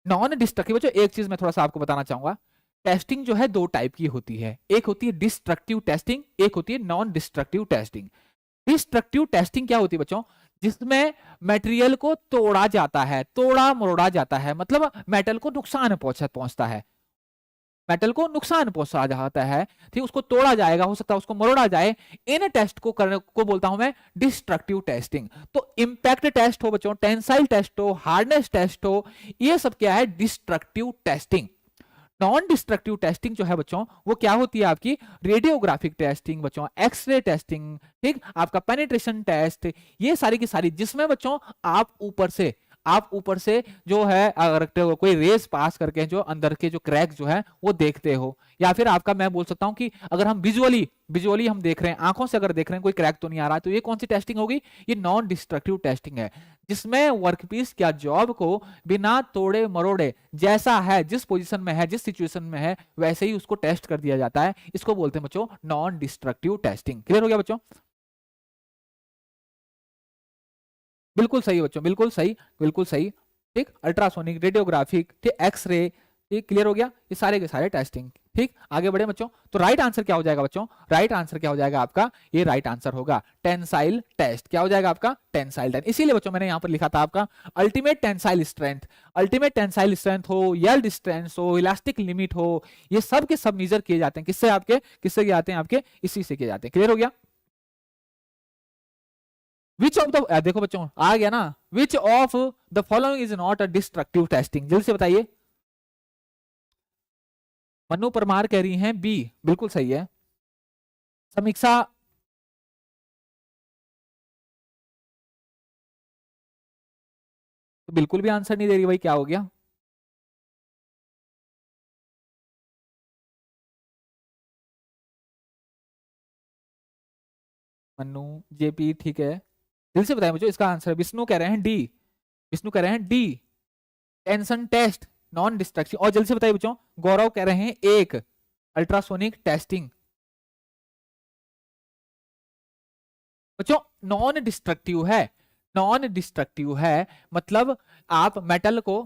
नॉन डिस्ट्रक्टिव बच्चों, एक चीज मैं थोड़ा सा आपको बताना चाहूंगा, टेस्टिंग जो है दो टाइप की होती है, एक होती है डिस्ट्रक्टिव टेस्टिंग, एक होती है non destructive testing. Destructive testing क्या होती है बच्चों? जिसमें मटेरियल को तोड़ा जाता है, तोड़ा मरोड़ा जाता है, मतलब मेटल को नुकसान पहुंचता है, मेटल को नुकसान पहुंचा जाता है, ठीक, उसको तोड़ा जाएगा, हो सकता है उसको मरोड़ा जाए, इन टेस्ट को करने को बोलता हूं मैं डिस्ट्रक्टिव टेस्टिंग। तो इंपैक्ट टेस्ट हो बच्चों, टेंसाइल टेस्ट हो, हार्डनेस टेस्ट हो, ये सब क्या है? Destructive testing. Non destructive testing जो है बच्चों वो क्या होती है? आपकी रेडियोग्राफिक टेस्टिंग बच्चों, एक्सरे टेस्टिंग, ठीक, आपका पेनिट्रेशन टेस्ट, ये सारी की सारी, जिसमें बच्चों आप ऊपर से जो है अगर कोई रेस पास करके जो अंदर के जो क्रैक जो है वो देखते हो, या फिर आपका मैं बोल सकता हूं कि अगर हम विजुअली हम देख रहे हैं, आंखों से अगर देख रहे हैं कोई क्रैक तो नहीं आ रहा, तो ये कौन सी टेस्टिंग होगी? ये नॉन डिस्ट्रक्टिव टेस्टिंग है, जिसमें वर्कपीस या जॉब को बिना तोड़े मरोड़े, जैसा है, जिस पोजीशन में है, जिस सिचुएशन में है, वैसे ही उसको टेस्ट कर दिया जाता है। इसको बोलते हैं बच्चों नॉन डिस्ट्रक्टिव टेस्टिंग। क्लियर हो गया बच्चों? बिल्कुल सही बच्चों, बिल्कुल सही, बिल्कुल सही, ठीक। अल्ट्रासोनिक, रेडियोग्राफिक, ठीक, एक्सरे, ठीक, क्लियर हो गया, ये सारे के सारे टेस्टिंग, ठीक। आगे बढ़े बच्चों, तो राइट आंसर क्या हो जाएगा बच्चों? राइट आंसर क्या हो जाएगा आपका? ये राइट आंसर होगा टेंसाइल टेस्ट। क्या हो जाएगा आपका? Tensile test. इसीलिए बच्चों मैंने यहां पर लिखा था आपका ultimate tensile strength, ultimate tensile strength हो, यील्ड स्ट्रेंथ हो, इलास्टिक लिमिट हो, ये सब के सब मेजर किए जाते हैं किससे? आपके किससे किए जाते हैं? आपके इसी से किए जाते हैं। क्लियर हो गया? विच ऑफ द, देखो बच्चों आ गया ना, विच of the following is not a destructive testing? जल्दी से बताइए। मनु परमार कह रही हैं बी, बिल्कुल सही है। समीक्षा तो बिल्कुल भी आंसर नहीं दे रही, भाई क्या हो गया? मन्नू, जेपी, ठीक है। दिल से बताइए मुझे इसका आंसर। विष्णु कह रहे हैं डी, विष्णु कह रहे हैं D, tension test non destructive. और जल्दी से बताइए बच्चों, गौरव कह रहे हैं एक, अल्ट्रासोनिक टेस्टिंग। बच्चों नॉन डिस्ट्रक्टिव है, नॉन डिस्ट्रक्टिव है, मतलब आप मेटल को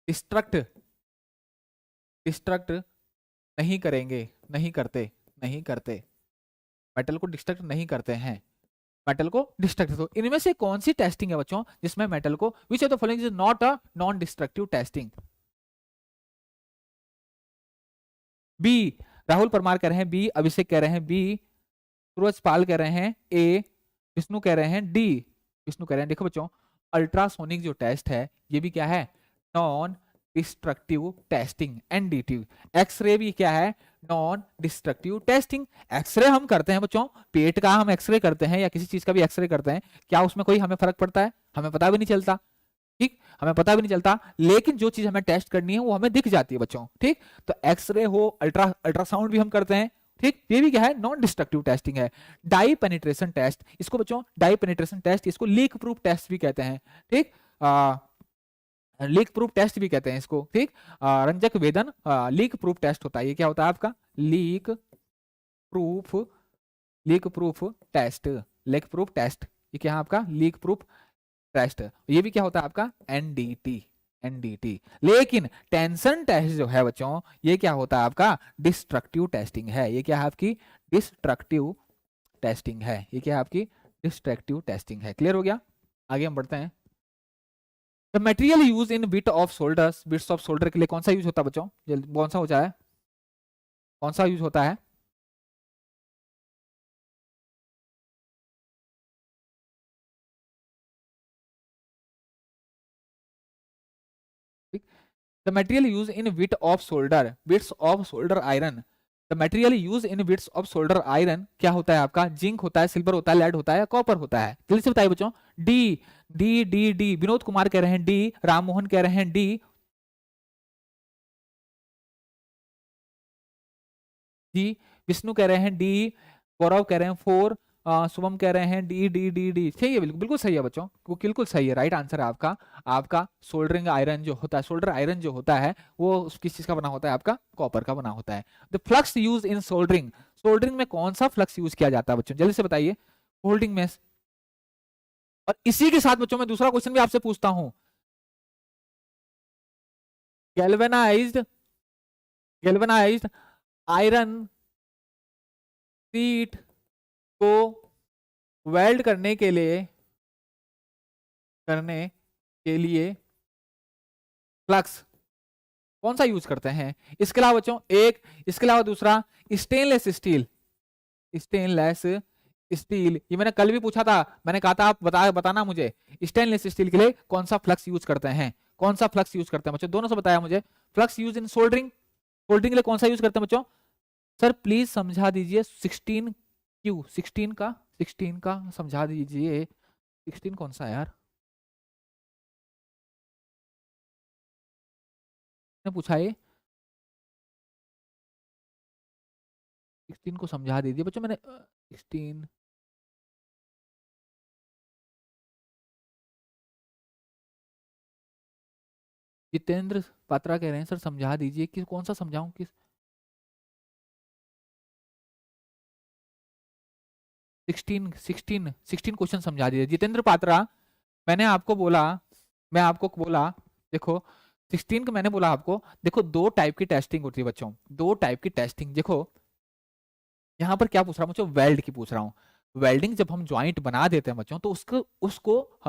डिस्ट्रक्ट डिस्ट्रक्ट नहीं करेंगे, नहीं करते, नहीं करते, मेटल को डिस्ट्रक्ट नहीं करते हैं, मेटल को डिस्ट्रक्ट। तो इनमें से कौन सी टेस्टिंग है बच्चों जिसमें मेटल को, which of the following is not a non destructive testing? B, Rahul Parmar कह रहे हैं बी, अभिषेक कह रहे हैं बी, सूरज पाल कह रहे हैं ए, विष्णु कह रहे हैं डी, विष्णु कह रहे हैं। देखो बच्चों, अल्ट्रासोनिक जो टेस्ट है ये भी क्या है, non destructive testing, NDT. X ray भी क्या है, नॉन डिस्ट्रक्टिव टेस्टिंग। एक्सरे हम करते हैं बच्चों, पेट का हम एक्सरे करते हैं या किसी चीज का भी एक्सरे करते हैं, क्या उसमें कोई हमें फर्क पड़ता है? हमें पता भी नहीं चलता, ठीक, हमें पता भी नहीं चलता, लेकिन जो चीज हमें टेस्ट करनी है वो हमें दिख जाती है बच्चों, ठीक। तो एक्सरे हो, अल्ट्रासाउंड भी हम करते हैं, ठीक, ये भी क्या है, नॉन डिस्ट्रक्टिव टेस्टिंग है। डाई पेनिट्रेशन टेस्ट, इसको बच्चों डाई पेनिट्रेशन टेस्ट, इसको लीक प्रूफ टेस्ट भी कहते हैं, ठीक, लीक प्रूफ टेस्ट भी कहते हैं इसको, ठीक। रंजक वेदन, लीक प्रूफ टेस्ट होता है, ये क्या होता है आपका, leak proof, leak proof test, leak proof test, ये क्या है आपका, लीक प्रूफ टेस्ट। ये भी क्या होता है आपका, एनडीटी, एनडीटी। लेकिन टेंशन टेस्ट जो है बच्चों, ये क्या होता है आपका, डिस्ट्रक्टिव टेस्टिंग है, ये क्या है आपकी, डिस्ट्रक्टिव टेस्टिंग है, ये क्या है आपकी, डिस्ट्रक्टिव टेस्टिंग है। क्लियर हो गया? आगे हम बढ़ते हैं। The material use in bit of solders, bits of solder के लिए कौन सा यूज होता है बच्चों, कौन सा हो जाए, कौन सा यूज होता है? The material used in bit of solder, bits of solder iron. The material used in bits of solder iron क्या होता है आपका, जिंक होता है, सिल्वर होता है, लेड होता है या कॉपर होता है? जल्दी से बताइए बच्चों। D, D D D, Vinod Kumar कह रहे हैं डी, राम मोहन कह रहे हैं डी, जी, विष्णु कह रहे हैं डी, गौरव कह रहे हैं फोर, शुभम कह रहे हैं डी डी डी डी। सही है, बिल्कुल बिल्कुल सही है बच्चों, वो बिल्कुल सही है, राइट आंसर है आपका। आपका सोल्डरिंग आयरन जो होता है, सोल्डर आयरन जो होता है वो किस चीज का बना होता है आपका, कॉपर का बना होता है। The flux use in soldering, soldering में कौन सा फ्लक्स यूज किया जाता है बच्चों, जल्दी से बताइए। होल्डिंग में। और इसी के साथ बच्चों मैं दूसरा क्वेश्चन भी आपसे पूछता हूं, गैल्वेनाइज्ड, गैल्वेनाइज्ड आयरन शीट को वेल्ड करने के लिए फ्लक्स कौन सा यूज करते हैं? इसके अलावा बच्चों एक, इसके अलावा दूसरा, स्टेनलेस स्टील, स्टेनलेस स्टील, ये मैंने कल भी पूछा था, मैंने कहा था आप बताना मुझे स्टेनलेस स्टील के लिए कौन सा फ्लक्स यूज करते हैं, कौन सा फ्लक्स यूज करते हैं बच्चों, दोनों से बताया मुझे। Flux use in soldering, soldering के लिए कौन सा यूज करते हैं बच्चों? सर प्लीज समझा दीजिए, 16 क्यू, 16 का समझा दीजिए, 16 कौन सा है यार, ने पूछा ये, 16 को समझा दीजिए बच्चों, मैंने 16, जितेंद्र पात्रा कह रहे हैं सर समझा दीजिए, किस कौन सा समझाऊं, किस 16 क्वेश्चन समझा दीजिए जितेंद्र पात्रा। मैंने आपको बोला, मैं आपको बोला, देखो 16 का मैंने बोला आपको, देखो दो टाइप की टेस्टिंग होती है बच्चों, दो टाइप की टेस्टिंग। देखो यहाँ पर क्या पूछ रहा हूँ बच्चों, वेल्ड की पूछ रहा हूँ। वेल्डिंग जब हम ज्वाइंट बना देते हैं बच्चों, तो उसको उसको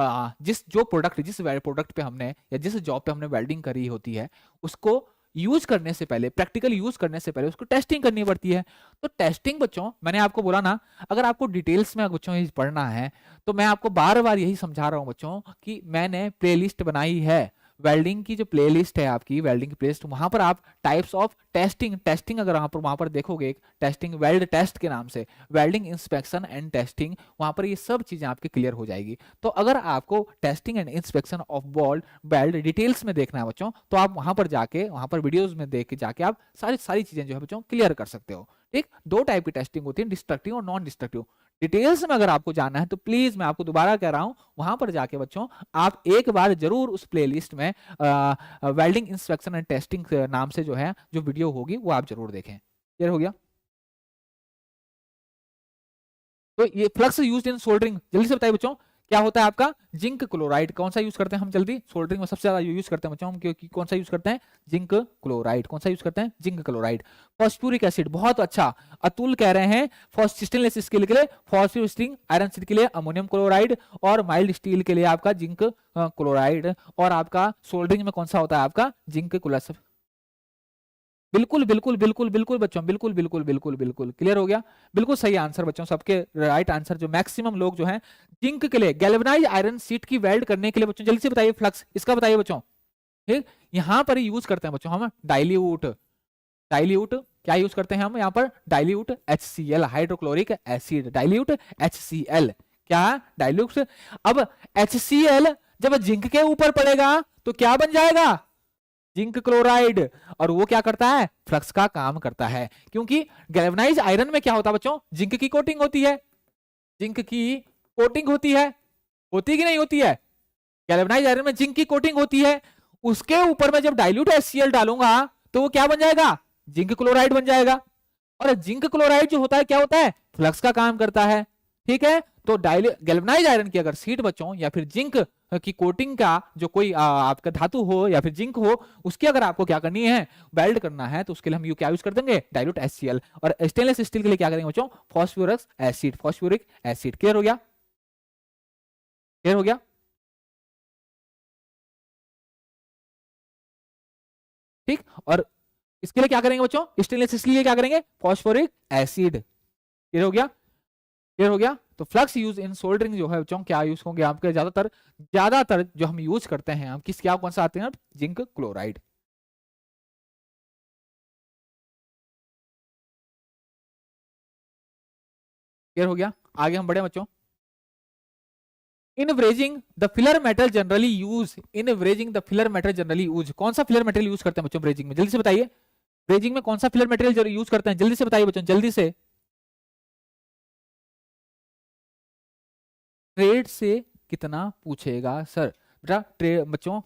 जिस जो प्रोडक्ट, जिस प्रोडक्ट पे हमने या जिस जॉब पे हमने वेल्डिंग करी होती है, उसको यूज करने से पहले, प्रैक्टिकल यूज करने से पहले उसको टेस्टिंग करनी पड़ती है। तो टेस्टिंग बच्चों मैंने आपको बोला ना, अगर आपको डिटेल्स में बच्चों ये पढ़ना है तो मैं आपको बार बार यही समझा रहा हूँ बच्चों कि मैंने प्लेलिस्ट बनाई है, वेल्डिंग की जो प्लेलिस्ट है आपकी, वेल्डिंग की प्लेलिस्ट, वहां पर आप टाइप्स ऑफ टेस्टिंग अगर वहां पर देखोगे, एक टेस्टिंग वेल्ड टेस्ट के नाम से, वेल्डिंग इंस्पेक्शन एंड टेस्टिंग, वहां पर ये सब चीजें आपकी क्लियर हो जाएगी। तो अगर आपको testing and inspection of weld details में देखना है बच्चों, तो आप वहां पर जाके, वहां पर वीडियोज में देख के जाके आप सारी चीजें जो है बच्चों क्लियर कर सकते हो, ठीक, दो टाइप की टेस्टिंग होती है, डिस्ट्रक्टिव और नॉन डिस्ट्रक्टिव। डिटेल्स में अगर आपको जानना है तो प्लीज मैं आपको दोबारा कह रहा हूं, वहां पर जाके बच्चों आप एक बार जरूर उस प्लेलिस्ट में वेल्डिंग इंस्पेक्शन एंड टेस्टिंग नाम से जो है जो वीडियो होगी वो आप जरूर देखें। क्लियर हो गया? तो ये फ्लक्स यूज्ड इन सोल्डरिंग, जल्दी से बताइए बच्चों क्या होता है आपका? Zinc chloride. कौन सा यूज करते हैं हम जल्दी? सोल्डरिंग में सबसे ज्यादा यूज करते हैं बच्चों हम, क्योंकि कौन सा यूज करते हैं? Zinc chloride. कौन सा यूज करते हैं? Zinc chloride. फॉस्फोरिक एसिड, बहुत अच्छा, अतुल कह रहे हैं स्टेनलेस स्टील के लिए फॉस्फोरिक स्टील, आयरन स्टील के लिए अमोनियम क्लोराइड, और माइल्ड स्टील के लिए आपका जिंक क्लोराइड, और आपका सोल्डरिंग में कौन सा होता है आपका? Zinc chloride. बिल्कुल बिल्कुल बिल्कुल बिल्कुल बच्चों, बिल्कुल बिल्कुल बिल्कुल बिल्कुल क्लियर हो गया। बिल्कुल सही आंसर बच्चों, सबके राइट आंसर जो मैक्सिमम लोग जो हैं जिंक के लिए, गैल्वेनाइज आयरन शीट की वेल्ड करने के लिए बच्चों जल्दी से बताइए फ्लक्स इसका बताइए बच्चों। ठीक, यहां पर यूज करते हैं बच्चों हम डाइल्यूट। डाइल्यूट क्या यूज करते हैं हम यहाँ पर? Dilute HCl, hydrochloric acid, dilute HCl। क्या? डाइल्यूट। अब HCl जब जिंक के ऊपर पड़ेगा तो क्या बन जाएगा? Zinc chloride. और वो क्या करता है? फ्लक्स का काम करता है, क्योंकि गैल्वेनाइज आयरन में क्या होता है बच्चों? जिंक की कोटिंग होती है। जिंक की कोटिंग होती है कि नहीं होती है? गैल्वेनाइज आयरन में जिंक की कोटिंग होती है, उसके ऊपर में जब डाइल्यूट HCl डालूंगा तो वो क्या बन जाएगा? जिंक क्लोराइड बन जाएगा। और जिंक क्लोराइड जो होता है क्या होता है? फ्लक्स का काम करता है। ठीक है, तो गैल्वेनाइज आयरन की अगर सीट बच्चों या फिर जिंक की कोटिंग का जो कोई आपका धातु हो या फिर जिंक हो, उसकी अगर आपको क्या करनी है? वेल्ड करना है, तो उसके लिए हम यू क्या यूज कर देंगे? Dilute HCl। और स्टेनलेस स्टील के लिए क्या करेंगे बच्चों? Phosphorous acid, phosphoric acid. Clear हो गया? क्लियर हो गया? ठीक, और इसके लिए क्या करेंगे बच्चों? स्टेनलेस स्टील के लिए क्या करेंगे? Phosphoric acid. क्लियर हो गया? क्लियर हो गया? तो फ्लक्स यूज इन सोल्डरिंग जो है बच्चों क्या यूज होंगे आपके? ज्यादातर ज्यादातर जो हम यूज करते हैं हम किस क्या कौन सा आते हैं? Zinc chloride. क्लियर हो गया? आगे हम बढ़े बच्चों। In brazing the filler metal generally use, in brazing the filler metal generally use, कौन सा फिलर मेटल यूज करते हैं बच्चों ब्रेजिंग में? जल्दी से बताइए, ब्रेजिंग में कौन सा फिलर मेटेरियल यूज करते हैं? जल्दी से बताइए बच्चों, जल्दी से। ट्रेड से कितना पूछेगा सर? बेटा बच्चों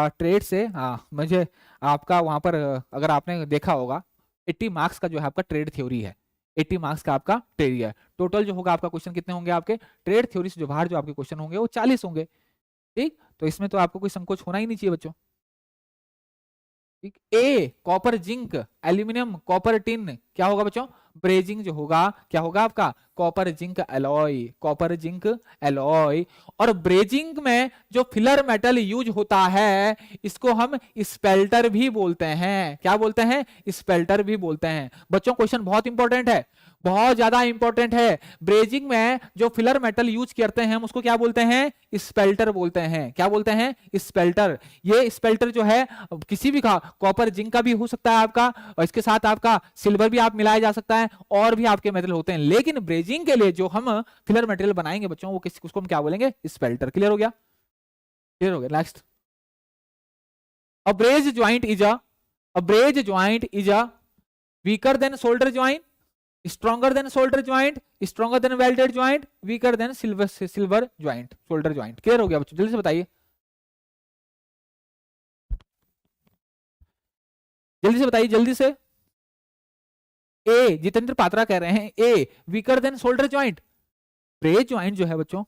ट्रेड से, हाँ मुझे आपका वहां पर अगर आपने देखा होगा 80 मार्क्स का जो है आपका ट्रेड थ्योरी है। 80 मार्क्स का आपका ट्रेड है। टोटल जो होगा आपका क्वेश्चन कितने होंगे आपके? ट्रेड थ्योरी से जो बाहर जो आपके क्वेश्चन होंगे वो 40 होंगे। ठीक, तो इसमें तो आपको कोई संकोच होना ही नहीं चाहिए बच्चों। ठीक, A copper zinc aluminium copper tin, क्या होगा बच्चों? ब्रेजिंग जो होगा क्या होगा आपका? Copper zinc alloy, copper zinc alloy. और ब्रेजिंग में जो फिलर मेटल यूज होता है इसको हम स्पेल्टर भी बोलते हैं। क्या बोलते हैं? स्पेल्टर भी बोलते हैं। बच्चों क्वेश्चन बहुत इंपॉर्टेंट है, बहुत ज्यादा इंपॉर्टेंट है। ब्रेजिंग में जो फिलर मेटल यूज करते हैं हम उसको क्या बोलते हैं? स्पेल्टर बोलते हैं। क्या बोलते हैं? स्पेल्टर। ये स्पेल्टर जो है किसी भी कॉपर जिंक का भी हो सकता है आपका, और इसके साथ आपका सिल्वर भी आप मिलाया जा सकता है, और भी आपके मेटल होते हैं। लेकिन ब्रेजिंग के लिए जो हम फिलर मटेरियल बनाएंगे बच्चों वो उसको हम क्या बोलेंगे? स्पेल्टर। क्लियर हो गया? क्लियर हो गया? Next, a braze joint is a, a braze joint is a weaker than solder joint, stronger than solder joint, stronger than welded joint, weaker than silver joint, solder joint. Clear हो गया बच्चों? जल्दी से बताइए, जल्दी से बताइए, जल्दी से। ए जितेंद्र पात्रा कह रहे हैं A weaker than solder joint. Braze joint जो है बच्चों,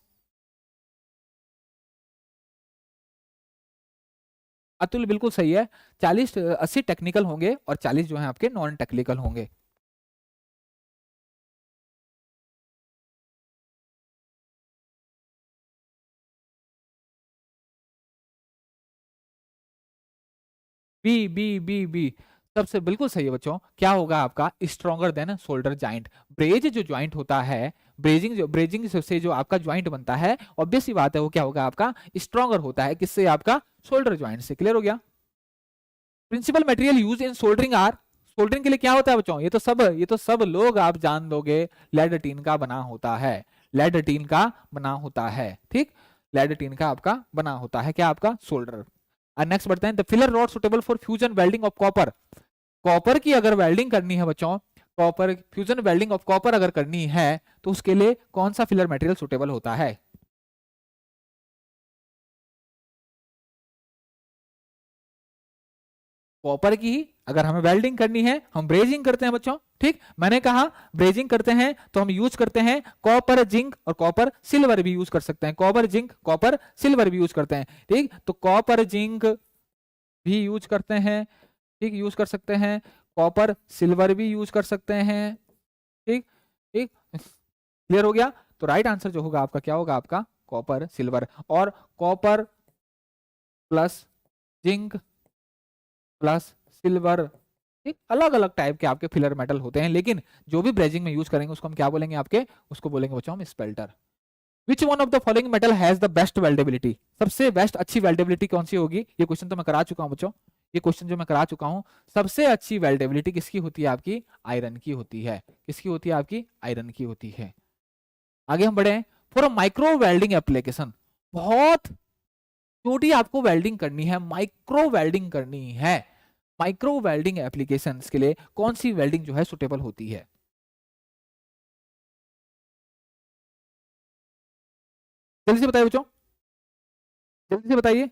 अतुल बिल्कुल सही है। 40 80 टेक्निकल होंगे और 40 जो है आपके नॉन टेक्निकल होंगे। बी सबसे बिल्कुल सही है बच्चों। क्या होगा आपका? Stronger than solder joint. Braze जो ज्वाइंट होता है, ब्रेजिंग से जो आपका ज्वाइंट बनता है, ऑब्वियस सी बात है वो क्या होगा आपका? स्ट्रॉन्गर होता है। किससे? आपका शोल्डर ज्वाइंट से। क्लियर हो गया? Principal material use in soldering are, soldering के लिए क्या होता है बच्चों? ये तो सब लोग आप जान दोगे, लेड टीन का बना होता है। लेड टीन का बना होता है। ठीक, लेड टीन का आपका बना होता है क्या? आपका सोल्डर। नेक्स्ट बढ़ते हैं, the filler rod suitable for fusion welding of copper. Copper की अगर वेल्डिंग करनी है बच्चों copper fusion welding of copper अगर करनी है तो उसके लिए कौन सा फिलर मटेरियल सुटेबल होता है? कॉपर की ही अगर हमें वेल्डिंग करनी है, हम ब्रेजिंग करते हैं बच्चों, ठीक। मैंने कहा ब्रेजिंग करते हैं तो हम यूज करते हैं कॉपर जिंक और कॉपर सिल्वर भी यूज कर सकते हैं, कॉपर जिंक कॉपर सिल्वर भी यूज करते हैं, ठीक। तो कॉपर जिंक भी यूज करते हैं, ठीक, यूज कर सकते हैं, कॉपर सिल्वर भी यूज कर सकते हैं, ठीक ठीक। क्लियर हो गया? तो राइट आंसर जो होगा आपका क्या होगा? आपका कॉपर सिल्वर। और copper plus zinc plus silver, ठीक, अलग अलग टाइप के आपके फिलर मेटल होते हैं, लेकिन जो भी ब्रेजिंग में यूज करेंगे उसको हम क्या बोलेंगे? आपके उसको बोलेंगे बच्चों हम spelter. Which one of the following metal has the best weldability? सबसे बेस्ट अच्छी वेल्डेबिलिटी कौन सी होगी? ये क्वेश्चन तो मैं करा चुका हूं बच्चों, ये क्वेश्चन जो मैं करा चुका हूं। सबसे अच्छी वेल्डेबिलिटी किसकी होती है? आपकी आयरन की होती है। किसकी होती है? आपकी आयरन की होती है। आगे हम बढ़े। For a micro welding application, बहुत छोटी आपको वेल्डिंग करनी है, माइक्रो वेल्डिंग करनी है, माइक्रो वेल्डिंग एप्लीकेशंस के लिए कौन सी वेल्डिंग जो है सुटेबल होती है? जल्दी से बताइए बच्चों, जल्दी से बताइए।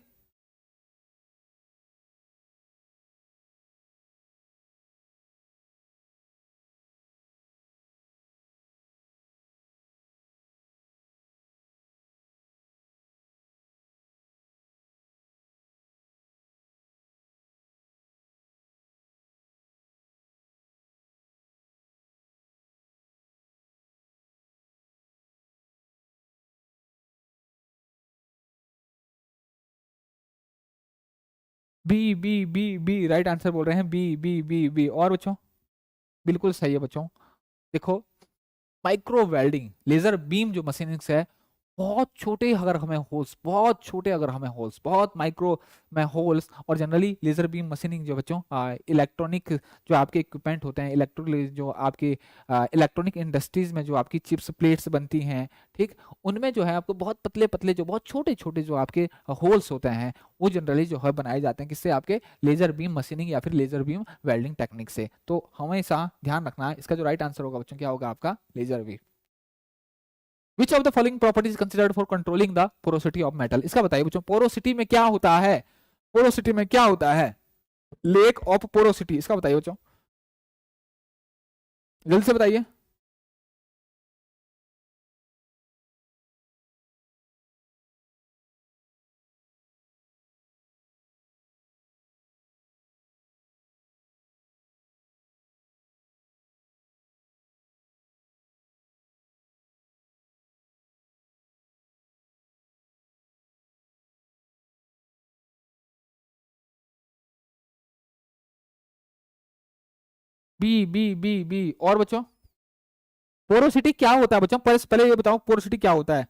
B B B B right answer बोल रहे हैं, बी बी बी बी। और बच्चों बिल्कुल सही है बच्चों। देखो, माइक्रो वेल्डिंग लेजर बीम जो मशीनिंग्स है, बहुत छोटे अगर हमें होल्स, बहुत छोटे अगर हमें होल्स, बहुत माइक्रो में होल्स, और जनरली लेजर बीम मशीनिंग जो बच्चों इलेक्ट्रॉनिक जो आपके इक्विपमेंट होते हैं, इलेक्ट्रिक जो आपके इलेक्ट्रॉनिक इंडस्ट्रीज में जो आपकी चिप्स प्लेट्स बनती हैं, ठीक, उनमें जो है आपको बहुत पतले पतले जो बहुत छोटे छोटे जो आपके होल्स होते हैं वो जनरली जो है बनाए जाते हैं किससे? आपके लेजर बीम मशीनिंग या फिर लेजर बीम वेल्डिंग टेक्निक से। तो हमेशा ध्यान रखना है, इसका जो राइट आंसर होगा बच्चों क्या होगा? आपका laser beam. Which of the following properties considered for controlling the porosity of metal? इसका बताइए बच्चों, पोरोसिटी में क्या होता है? पोरोसिटी में क्या होता है? लेक ऑफ पोरोसिटी, इसका बताइए बच्चों, जल्दी से बताइए। B B B B. और बच्चों पोरोसिटी क्या होता है बच्चों? पहले ये बताओ पोरोसिटी क्या होता है?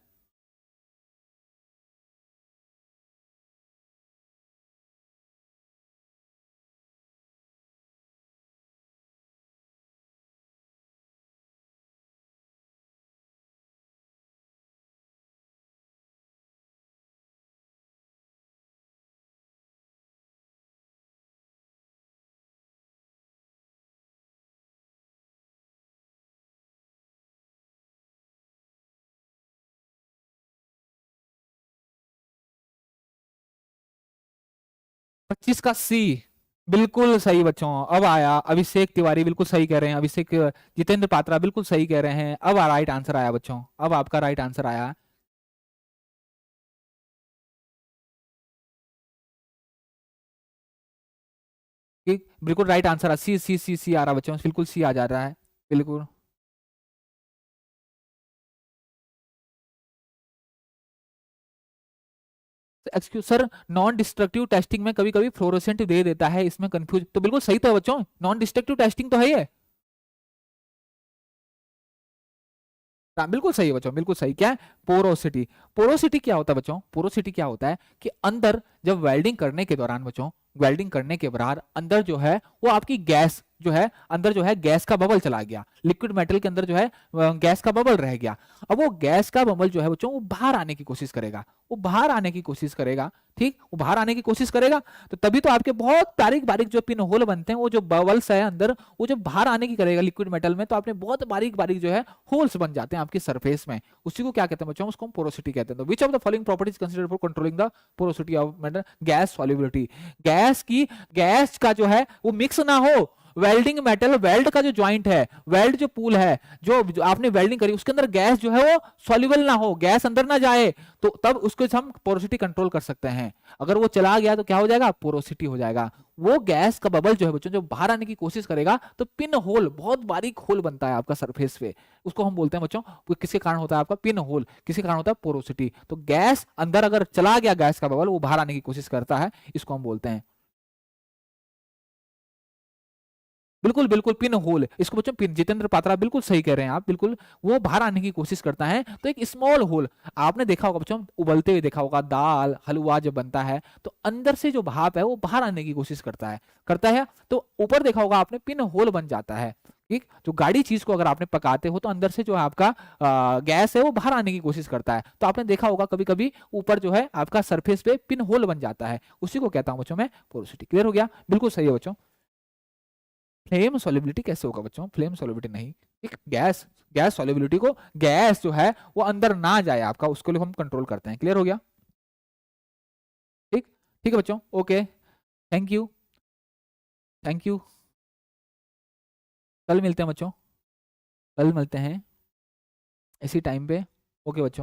पच्चीस का सी। बिल्कुल सही बच्चों, अब आया अभिषेक तिवारी, बिल्कुल सही कह रहे हैं अभिषेक, जितेंद्र पात्रा बिल्कुल सही कह रहे हैं, अब राइट आंसर आया बच्चों, अब आपका राइट आंसर आया। बिल्कुल राइट आंसर सी सी सी सी आ रहा बच्चों, बिल्कुल सी आ जा रहा है, बिल्कुल। Excuse sir, non destructive testing में कभी कभी फ्लोरोसेंट दे देता है, इसमें कंफ्यूज, तो बिल्कुल सही तो है बच्चों, नॉन डिस्ट्रक्टिव टेस्टिंग तो है ये। हाँ बिल्कुल सही है बच्चों, बिल्कुल सही। क्या है? पोरोसिटी। पोरोसिटी क्या होता है बच्चों? पोरोसिटी क्या होता है कि अंदर जब वेल्डिंग करने के दौरान बच्चों, वेल्डिंग करने के बाद अंदर जो है वो आपकी गैस जो है अंदर जो है गैस का बबल चला गया, लिक्विड मेटल के अंदर जो है गैस का बबल रह गया। अब वो गैस का बबल जो है बच्चों वो बाहर आने की कोशिश करेगा, वो बाहर आने की कोशिश करेगा, ठीक, वो बाहर आने की कोशिश करेगा, तो तभी तो आपके बहुत बारीक बारीक जो पिन होल बनते हैं, वो जो बबल्स है अंदर, वो जब बाहर आने की करेगा लिक्विड मेटल में, तो आपने बहुत बारीक बारीक जो है होल्स बन जाते हैं आपकी सरफेस में। उसी को क्या कहते हैं बच्चों, उसको हम पोरोसिटी कहते हैं। तो विच of the following properties considered for controlling the porosity of metal? Gas solubility, gas का जो है वो मिक्स ना हो, वेल्डिंग मेटल, वेल्ड का जो ज्वाइंट है, वेल्ड जो पूल है, जो आपने वेल्डिंग करी उसके अंदर गैस जो है वो सॉल्युबल ना हो, गैस अंदर ना जाए, तो तब उसको हम पोरोसिटी कंट्रोल कर सकते हैं। अगर वो चला गया तो क्या हो जाएगा, पोरोसिटी हो जाएगा। वो गैस का बबल जो है बच्चों जो बाहर आने की कोशिश करेगा तो पिन होल, बहुत बारीक होल बनता है आपका सरफेस पे, उसको हम बोलते हैं बच्चों, किसके कारण होता है आपका पिन होल, किसके कारण होता है पोरोसिटी। तो गैस अंदर अगर चला गया, गैस का बबल वो बाहर आने की कोशिश करता है, इसको हम बोलते हैं, बिल्कुल बिल्कुल पिन होल, इसको बच्चों पिन, जितेंद्र पात्रा बिल्कुल सही कह रहे हैं आप, बिल्कुल वो बाहर आने की कोशिश करता है। तो एक स्मॉल होल, आपने देखा होगा बच्चों, उबलते हुए देखा होगा, दाल हलवा जब बनता है तो अंदर से जो भाप है वो बाहर आने की कोशिश करता है, तो ऊपर देखा होगा आपने पिन होल बन जाता है, ठीक। जो गाढ़ी चीज को अगर आपने पकाते हो तो अंदर से जो है आपका गैस है वो बाहर आने की कोशिश करता है, तो आपने देखा होगा कभी कभी ऊपर जो है आपका सरफेस पे पिन होल बन जाता है, उसी को कहता हूं बच्चों मैं पोरोसिटी। क्लियर हो गया, बिल्कुल सही है बच्चों। फ्लेम सॉलिबिलिटी कैसे होगा बच्चों, फ्लेम सॉलिबिलिटी नहीं, एक गैस, गैस सॉलिबिलिटी को, गैस जो है वो अंदर ना जाए आपका, उसको लिए हम कंट्रोल करते हैं। क्लियर हो गया, ठीक, ठीक है बच्चों, okay, thank you, thank you. कल मिलते हैं बच्चों, कल मिलते हैं इसी टाइम पे, ओके बच्चों।